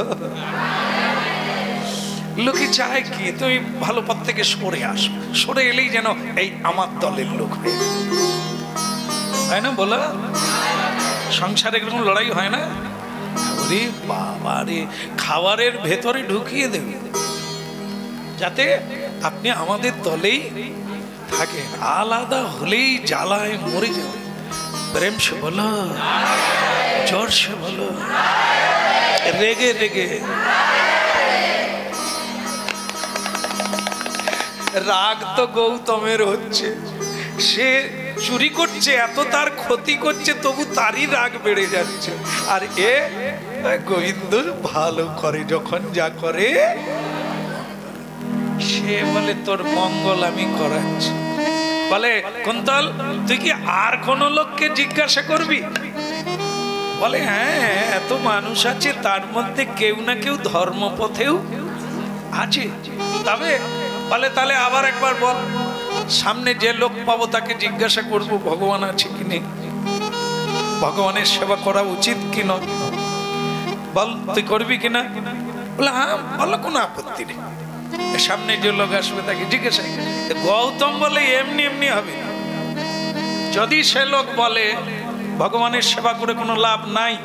লোকে চায় কি তুমি ভালো পথ থেকে সরে আসো, সরে এলেই যেন এই আমার দলের লোক হয়ে, তাই না? বলো, সংসারে এরকম লড়াই হয় না? ওরে বাবা রে, খাবারের ভেতরে ঢুকিয়ে দেবে যাতে আপনি আমাদের দলেই থাকে, আলাদা হলেই জ্বালায় মরে যাবে। প্রেম সে বলো, জোর সে বলো, রেগে রেগে। রাগ তো গৌতমের হচ্ছে, সে চুরি করছে, এত তার ক্ষতি করছে, তবু তারই রাগ বেড়ে যাচ্ছে। আর এ গোবিন্দ ভালো করে যখন যা করে, সে বলে তোর মঙ্গল আমি করাচ্ছি। বলে কুন্তল, তুই কি আর কোন লোককে জিজ্ঞাসা করবি? বলে হ্যাঁ, এত মানুষ আছে, তার মধ্যে কেউ না কেউ ধর্মপথেও আছে। তবে বলে তাহলে আবার একবার বল, সামনে যে লোক পাবো তাকে জিজ্ঞাসা করব ভগবান আছে কি নেই, ভগবানের সেবা করা উচিত কি নয়, বল তুই করবি কিনা? বলে হ্যাঁ, বলো, কোনো আপত্তি নেই। সামনে যে লোক আসবে তাকে জিজ্ঞাসা। গৌতম বলে এমনি এমনি হবে। যদি সে লোক বলে ভগবানের সেবা করে কোনো লাভ নাই,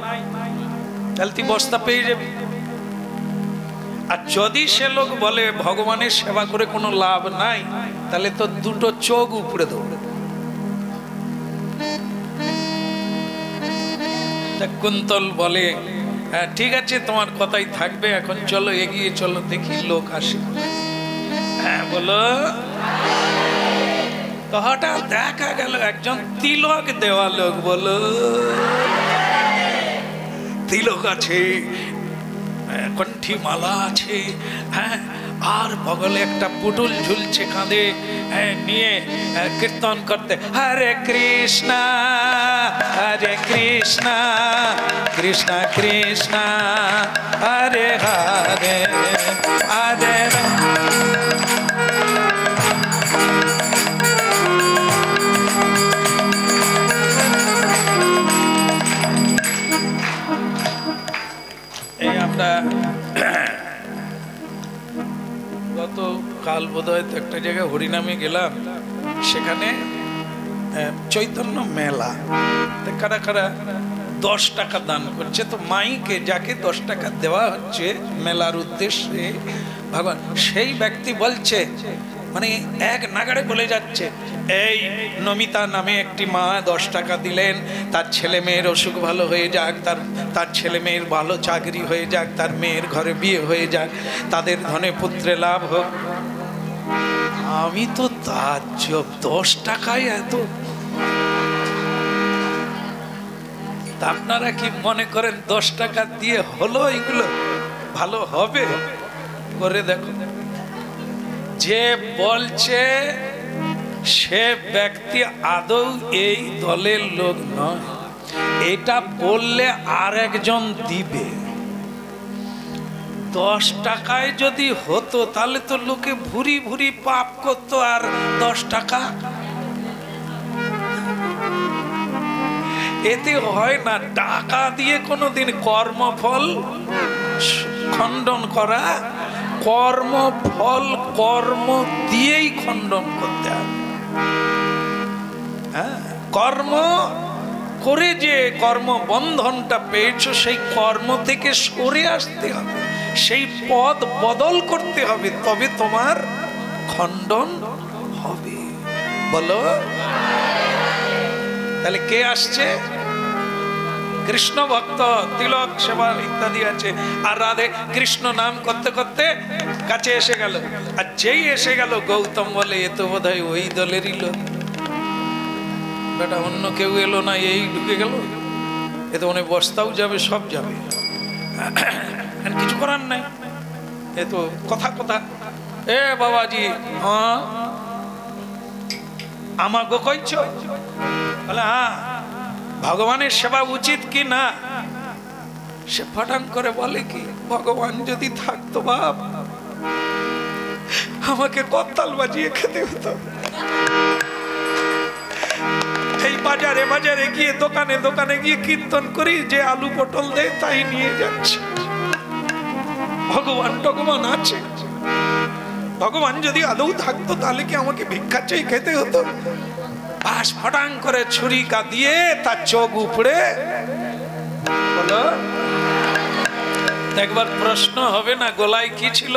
তাহলে তুই বস্তা পেয়ে যাবি। আর যদি সে লোক বলে ভগবানের সেবা করে কোনো লাভ নাই, তাহলে তো দুটো চোখ উপরে দেবো। কুন্তল বলে হ্যাঁ ঠিক আছে, তোমার কথাই থাকবে, এখন চলো এগিয়ে চলো, দেখি লোক আসে। হ্যাঁ বলো। তো হঠাৎ দেখা গেল একজন তিলক দেওয়া লোক। বলো, তিলক আছে, কণ্ঠী মালা আছে, হ্যাঁ, আর বগলে একটা পুটুল ঝুলছে কাঁধে, নিয়ে কীর্তন করতে হরে কৃষ্ণ হরে কৃষ্ণ কৃষ্ণ কৃষ্ণ হরে হরে হরে। গতকাল বোধহয় একটা জায়গায় হরিনামে গেলাম, সেখানে চৈতন্য মেলা, কারা কারা 10 টাকা দান করছে। তো মাইকে যাকে 10 টাকা দেওয়া হচ্ছে মেলার উদ্দেশ্যে ভগবান, সেই ব্যক্তি বলছে, মানে এক নাগাড়ে বলে যাচ্ছে, এই নমিতা নামে একটি মা 10 টাকা দিলেন, তার ছেলে মেয়ের অসুখ ভালো হয়ে যাক, তার ছেলে মেয়ের ভালো চাকরি হয়ে যাক, তার মেয়ের ঘরে বিয়ে হয়ে যাক, তাদের ধনে পুত্রে লাভ হোক। আমি তো তার 10 টাকায় এত। আপনারা কি মনে করেন 10 টাকা দিয়ে হলো এগুলো ভালো হবে? করে দেখো, যে বলছে সে ব্যক্তি আদৌ এই দলের লোক নয়। এটা বললে আর একজন দিবে। 10 টাকায় যদি হতো তাহলে তো লোকে ভুরি ভুরি পাপ করতো, আর 10 টাকা এতে হয় না। টাকা দিয়ে কোনোদিন কর্মফল খণ্ডন করা, কর্মফল কর্ম দিয়েই খণ্ডন করতে হবে। হ্যাঁ, কর্ম করে যে কর্ম বন্ধনটা পেয়েছো সেই কর্ম থেকে সরে আসতে হবে, সেই পদ বদল করতে হবে, তবে তোমার খণ্ডন হবে। বলো তাহলে কে আসছে? কৃষ্ণ ভক্ত, তিলক সেবা ইত্যাদি আছে। আর রাধে কৃষ্ণ নাম করতে করতে কাছে এসে গেল, আর যেই এসে গেল গৌতম বলে এ তো বোধহয় ওই দলেরই লোক। বেটা অন্য কেউ এলো না, এই ঢুকে গেল, এ তো অনেক বস্তাও যাবে, সব যাবে, আর কিছু করার নাই। এ তো কথা কথা, এ বাবাজি, হ্যাঁ আমাকে কইছ? বলে হ্যাঁ, ভগবানের সেবা উচিত কি না? সে ফটাং করে বলে কি, ভগবান যদি থাকতো বাপ আমাকে করতাল বাজিয়ে খেতে হতো। এই বাজারে বাজারে গিয়ে দোকানে দোকানে গিয়ে কীর্তন করি, যে আলু পটল দেয় তাই নিয়ে যাচ্ছে। ভগবান টগবান আছে? ভগবান যদি আদৌ থাকতো তাহলে কি আমাকে ভিক্ষা চাই খেতে হতো? বাস ফটাং করে ছুরিকা দিয়ে তার চোখ উপড়ে। বলো একবার প্রশ্ন হবে না, গলায় কি ছিল?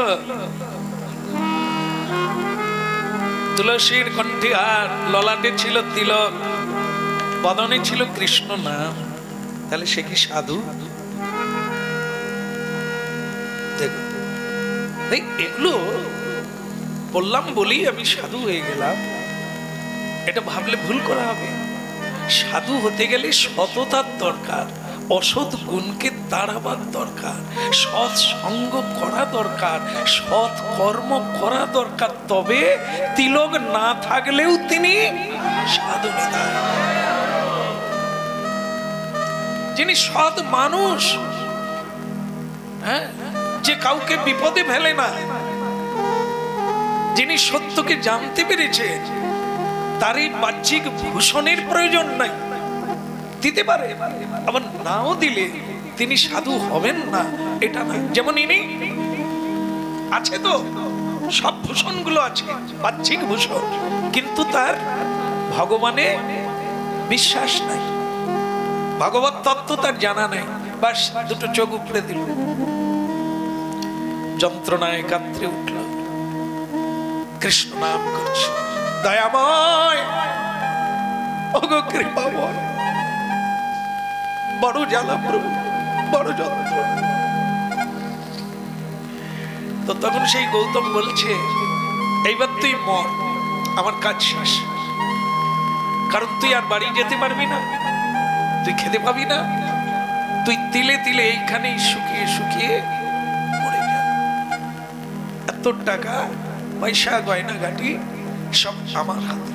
তুলসীর কণ্ঠী হার, ললাটে ছিল তিলক, বদনে ছিল কৃষ্ণ নাম। তাহলে সে কি সাধু? দেখো এগুলো বললাম বলি আমি সাধু হয়ে গেলাম, এটা ভাবলে ভুল করা হবে। সাধু হতে গেলে সততার দরকার, অসৎ গুণকে তাড়াবার দরকার, সৎ সঙ্গ করা দরকার, সৎ কর্ম করা দরকার। তবে তিলক না থাকলেও তিনি সাধু নেতা, যিনি সৎ মানুষ, হ্যাঁ, যে কাউকে বিপদে ফেলে না, যিনি সত্যকে জানতে পেরেছে, তার এই বাহ্যিক ভূষণের প্রয়োজন নাই। দিতে পারে, আবার নাও দিলে তিনি সাধু হবেন না এটা না। যেমন ইনি আছে তো, সব ভূষণগুলো আছে, বাহ্যিক ভূষণ, কিন্তু তার ভগবানে বিশ্বাস নাই, ভগবত তত্ত্ব তার জানা নাই। বাস দুটো চোখ উপড়ে দিল, যন্ত্রণায় কাতরে উঠল, কৃষ্ণ নাম করছে, দয়াময় ওগো কৃপাময়, বড় জ্বালা প্রভু, বড় যন্ত্রণা। তো তখন সেই গৌতম বলছে, এইবার তুই মর, আমার কাজ শেষ। কারণ তুই আর বাড়ি যেতে পারবি না, তুই খেতে পাবি না, তুই তিলে তিলে এইখানেই শুকিয়ে শুকিয়ে মরে যা। এত টাকা পয়সা গয়না গাটি সব আমার হাতে,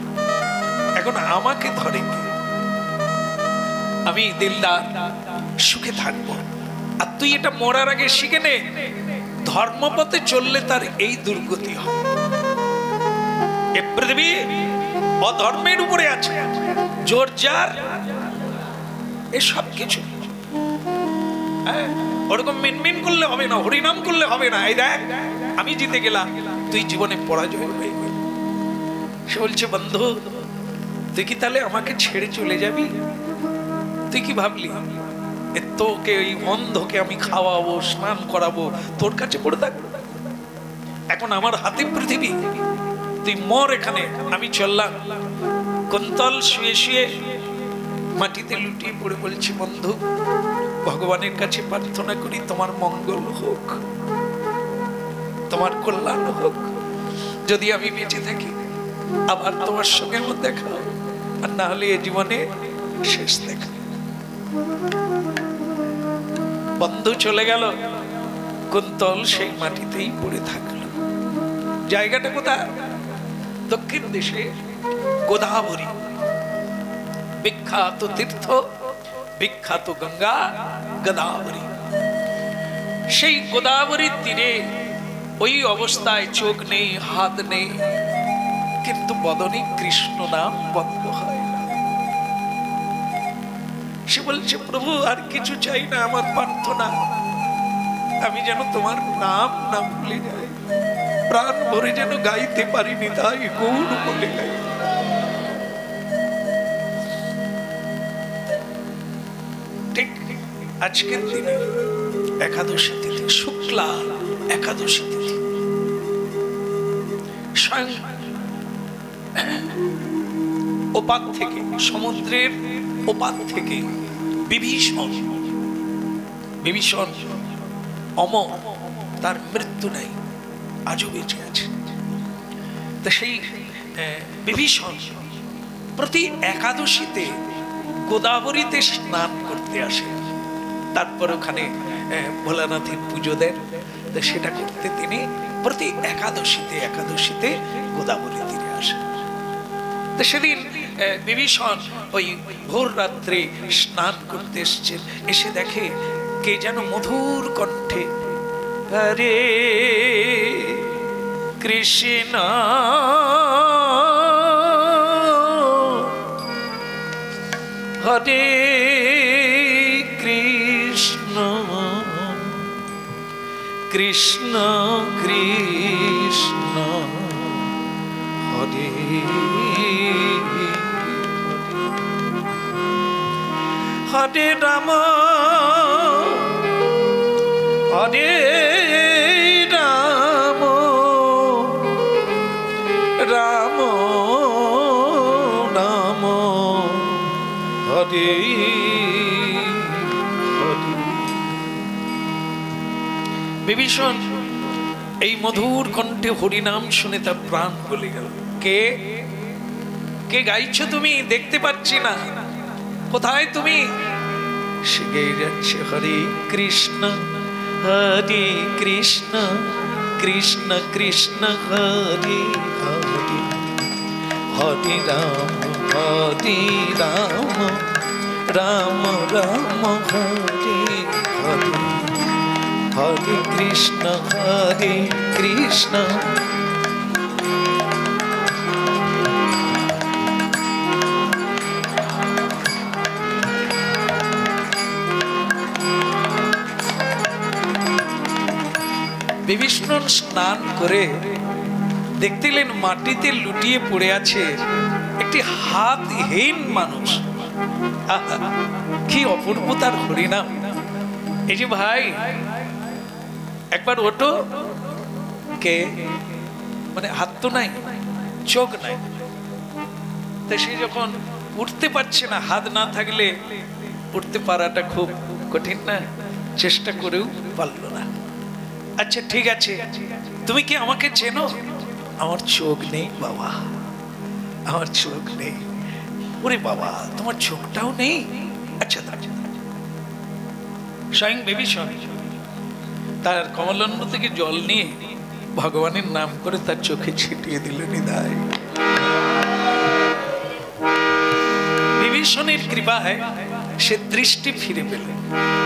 এখন আমাকে ধরে কে? আমি দিলদার সুখে থাকবো, আর তুই এটা মরার আগে শিখে নে, ধর্মপথে চললে তার এই দুর্গতি হয়। এ পৃথিবী অধর্মের উপরে আছে, জোর জার এসব কিছু, ওরকম মিনমিন করলে হবে না, হরিনাম করলে হবে না। এই দেখ আমি জিতে গেলাম, তুই জীবনে পরাজয় হয়ে গেলি। সে বলছে, বন্ধু তুই কি তাহলে আমাকে ছেড়ে চলে যাবি? তুই কি ভাবলি তোকে ওই অন্ধকে আমি খাওয়াবো, স্নান করাবো, তোর কাছে পড়ে থাকবো? এখন আমার হাতে পৃথিবী, তুই মর এখানে, আমি চললাম। কুন্তল শুয়ে শুয়ে মাটিতে লুটিয়ে পড়ে বলছি, বন্ধু ভগবানের কাছে প্রার্থনা করি তোমার মঙ্গল হোক, তোমার কল্যাণ হোক। যদি আমি বেঁচে থাকি আবার তোমার সঙ্গে আমার দেখা, আর না হলে এ জীবনে শেষ দেখা। বন্ধু চলে গেল, কুন্তল সেই মাটিতেই পড়ে থাকলো। জায়গাটা কোথায়? দক্ষিণ দেশে গোদাবরী বিখ্যাত তীর্থ, বিখ্যাত গঙ্গা গোদাবরী। সেই গোদাবরীর তীরে ওই অবস্থায় চোখ নেই, হাত নেই, কিন্তু বদনে কৃষ্ণ নাম বন্ধ হয় না। সে বলছে, প্রভু আর কিছু চাই না, আমার প্রার্থনা আমি যেন তোমার নাম না ভুলে যাই, প্রাণ ভরে যেন গাইতে পারিনি, তাই গৌর বলে গাই। ঠিক আজকের দিনে একাদশী তিথি, শুক্লা একাদশী তিথি, স্বয়ং ওপার থেকে, সমুদ্রের ওপার থেকে বিভীষণ অমর, তার মৃত্যু নাই, আজও বেঁচে আছে। তা সেই বিভীষণ প্রতি একাদশীতে গোদাবরীতে স্নান করতে আসে, তারপর ওখানে ভোলানাথের পুজো দেন। তো সেটা করতে তিনি প্রতি একাদশীতে গোদাবরী তীরে আসেন। তো সেদিন বিভীষণ ওই ভোর রাত্রে স্নান করতে এসছেন, এসে দেখে কে যেন মধুর কণ্ঠে হরে কৃষ্ণ হরে কৃষ্ণ কৃষ্ণ কৃষ্ণ হরে হরে রাম হরে রাম রাম রাম হরে হরে। বিভীষণ এই মধুর কণ্ঠে হরিনাম শুনে তার প্রাণ গলে গেল। কে কে গাইছো তুমি? দেখতে পাচ্ছি না, কোথায় তুমি? সে গেয়ে যাচ্ছে হরে কৃষ্ণ কৃষ্ণ কৃষ্ণ হরে হরে হরে রাম রাম রাম হরে হরে হরে কৃষ্ণ বিভীষণ স্নান করে দেখতেলেন মাটিতে লুটিয়ে পড়ে আছে একটি হাতহীন মানুষ। কি অপূর্ব তার হরিনাম! এই যে ভাই একবার ওঠো। কে? মানে হাত তো নাই, চোখ নাই, তাই সে যখন উঠতে পারছে না, হাত না থাকলে উঠতে পারাটা খুব কঠিন না, চেষ্টা করেও পারল না। আচ্ছা ঠিক আছে, তুমি কি আমাকে চেনো? আমার চোখ নেই বাবা, আমার চোখ নেই। ওরে বাবা, তোমার চোখটাও নেই? আচ্ছা স্বয়ং বিভীষণ তার কমলান্ড থেকে জল নিয়ে ভগবানের নাম করে তার চোখে ছিটিয়ে দিলেন। নিদায় বিভীষণের কৃপায় সে দৃষ্টি ফিরে পেলেন।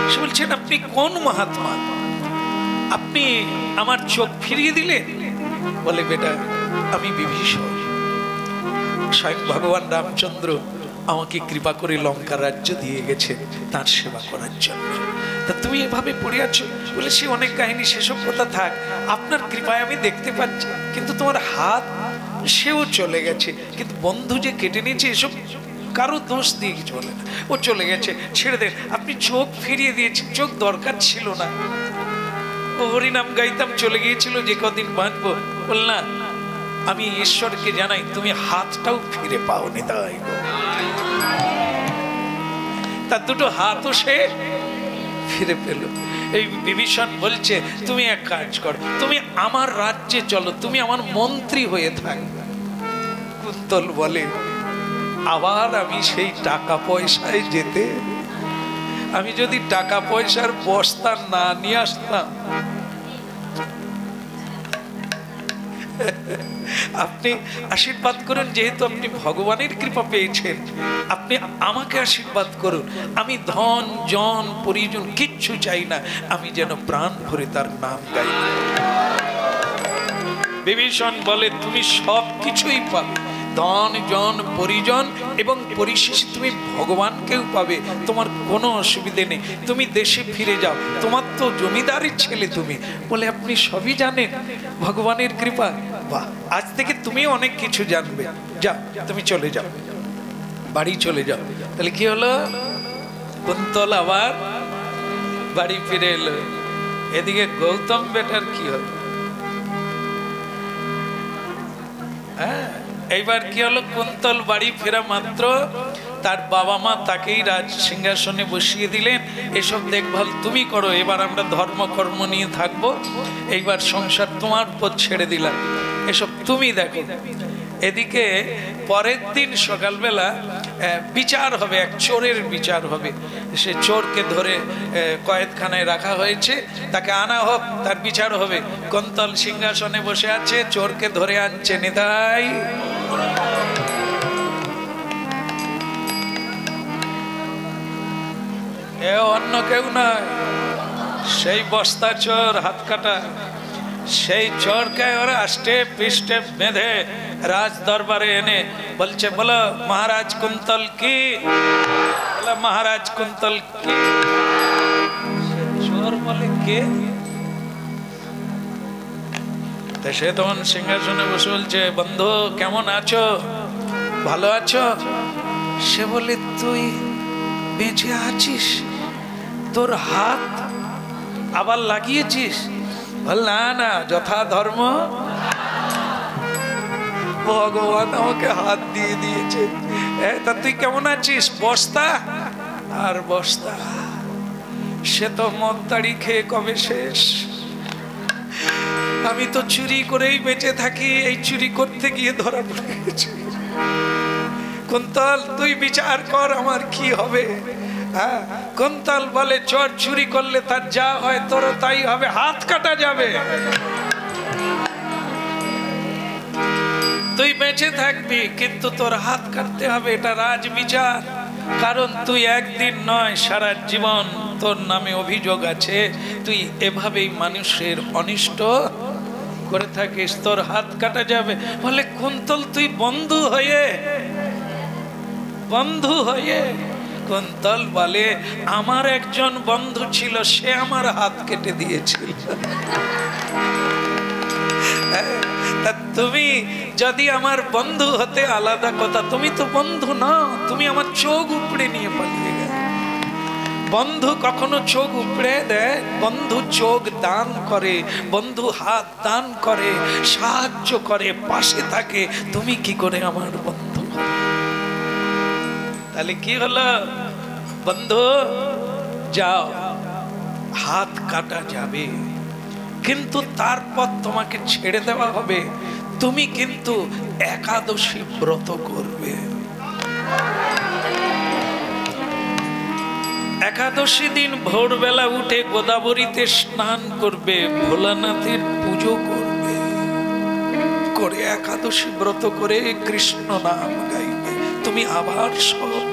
সে বলছেন, আপনি কোন মহাত্মা, আপনি আমার চোখ ফিরিয়ে দিলেন? বলে, বেটা আমি বিভীষণ। স্বয়ং ভগবান রামচন্দ্র আমাকে কৃপা করে লঙ্কা রাজ্য দিয়ে গেছে তার সেবা করার জন্য। তা তুমি এভাবে পড়ে আছো? বলে, সে অনেক কাহিনী, সেসব কথা থাক, আপনার কৃপায় আমি দেখতে পাচ্ছি। কিন্তু তোমার হাত সেও চলে গেছে, কিন্তু বন্ধু যে কেটে নিয়েছে এসব কারো দোষ দিয়ে কিছু বলে না, ও চলে গেছে, ছেড়ে দেন। আপনি চোখ ফিরিয়ে দিয়েছেন, চোখ দরকার ছিল না। ও হরিনাম গাইতাম, চলে গিয়েছিল, যে কদিন বাঁচবো। বল না, আমি ঈশ্বরকে জানাই তুমি হাতটাও ফিরে পাওনি। তাই তার দুটো হাতও সে ফিরে পেল। এই বিভীষণ বলছে, তুমি এক কাজ করো, তুমি আমার রাজ্যে চলো, তুমি আমার মন্ত্রী হয়ে থাকবে। কুন্তল বলে, আবার আমি সেই টাকা পয়সায় যেতে, আমি যদি টাকা পয়সার বস্তা না নিয়ে আসতাম, আপনি আশীর্বাদ করুন, যেহেতু আপনি ভগবানের কৃপা পেয়েছেন, আপনি আমাকে আশীর্বাদ করুন। আমি ধন জন পরিজন কিচ্ছু চাই না, আমি যেন প্রাণ ভরে তার নাম গাই। বিভীষণ বলে তুমি সব কিছুই পাবে, ধন জন পরিজন এবং পরিশেষে তুমি ভগবানকেও পাবে, তোমার কোনো অসুবিধে নেই, তুমি দেশে ফিরে যাও, তোমার তো জমিদারের ছেলে তুমি। বলে আপনি সবই জানেন, ভগবানের কৃপা। বাহ, আজ থেকে তুমি অনেক কিছু জানবে, যাও তুমি চলে যাও, বাড়ি চলে যাও। তাহলে কি হলো, কুন্তল আবার বাড়ি ফিরে এলো। এদিকে গৌতম বেটার কি হলো, হ্যাঁ এইবার কি হলো, কুন্তল বাড়ি ফেরা মাত্র তার বাবা মা তাকেই রাজ সিংহাসনে বসিয়ে দিলেন, এসব দেখভাল তুমি করো, এবার আমরা ধর্মকর্ম নিয়ে থাকবো, এইবার সংসার তোমার পথ ছেড়ে দিলাম, এসব তুমি দেখো। এদিকে পরের দিন সকালবেলা বিচার হবে, এক চোরের বিচার হবে। সে চোরকে ধরে কয়েদখানায় রাখা হয়েছে, তাকে আনা হোক, তার বিচার হবে। কুন্তল সিংহাসনে বসে আছে, চোরকে ধরে আনছে নিতাই। এ অন্য কেউ নয়, সেই বস্তা চোর, হাত কাটা সেই চোরকে ওরা আষ্টে পৃষ্ঠে বেঁধে রাজ দরবারে এনে বলছে, বলো মহারাজ কুন্তল কি, বলো মহারাজ কুন্তল কি। চোর বলে কে, সে তখন সিংহাসনে বসে বলছে, বন্ধু কেমন আছো, ভালো আছো? সে বলে তুই বেঁচে আছিস, তোর হাত আবার লাগিয়েছিস? বল না না, যথা ধর্ম, ভগবান আমাকে হাত দিয়ে দিয়েছে। তা তুই কেমন আছিস? বস্তা আর বস্তা, সে তো মদদাড়ি খেয়ে কবে শেষ। আমি তো চুরি করেই বেঁচে থাকি, এই চুরি করতে গিয়ে ধরা পড়ে গেছে। কুন্তল তুই বিচার কর, আমার কি হবে? হ্যাঁ, কুন্তল বলে চোর চুরি করলে তার যা হয় তোর তাই হবে, হাত কাটা যাবে। তুই বেঁচে থাকবি কিন্তু তোর হাত কাটতে হবে, এটা রাজ বিচার। কারণ তুই একদিন নয়, সারা জীবন তোর নামে অভিযোগ আছে, তুই এভাবেই মানুষের অনিষ্ট করে থাকিস, তোর হাত কাটা যাবে। বলে কুন্তল তুই বন্ধু হয়ে, বন্ধু হয়ে। কুন্তল বলে আমার একজন বন্ধু ছিল, সে আমার হাত কেটে দিয়েছিল। তা তুমি যদি আমার বন্ধু হতে আলাদা কথা, তুমি তো বন্ধু না, তুমি আমার চোখ উপড়ে নিয়ে পালিয়ে গেলে। বন্ধু কখনো চোখ উপড়ে দেয়? বন্ধু চোখ দান করে, বন্ধু হাত দান করে, সাহায্য করে, পাশে থাকে। তুমি কি করে আমার বন্ধু? তাহলে কি হলো, বন্ধু যাও, হাত কাটা যাবে, কিন্তু তারপর তোমাকে ছেড়ে দেওয়া হবে, তুমি কিন্তু একাদশী ব্রত করবে। একাদশী দিন ভোরবেলা উঠে গোদাবরীতে স্নান করবে, ভোলানাথের পুজো করবে, করে একাদশী ব্রত করে কৃষ্ণ নাম গাইবে। তুমি আবার সব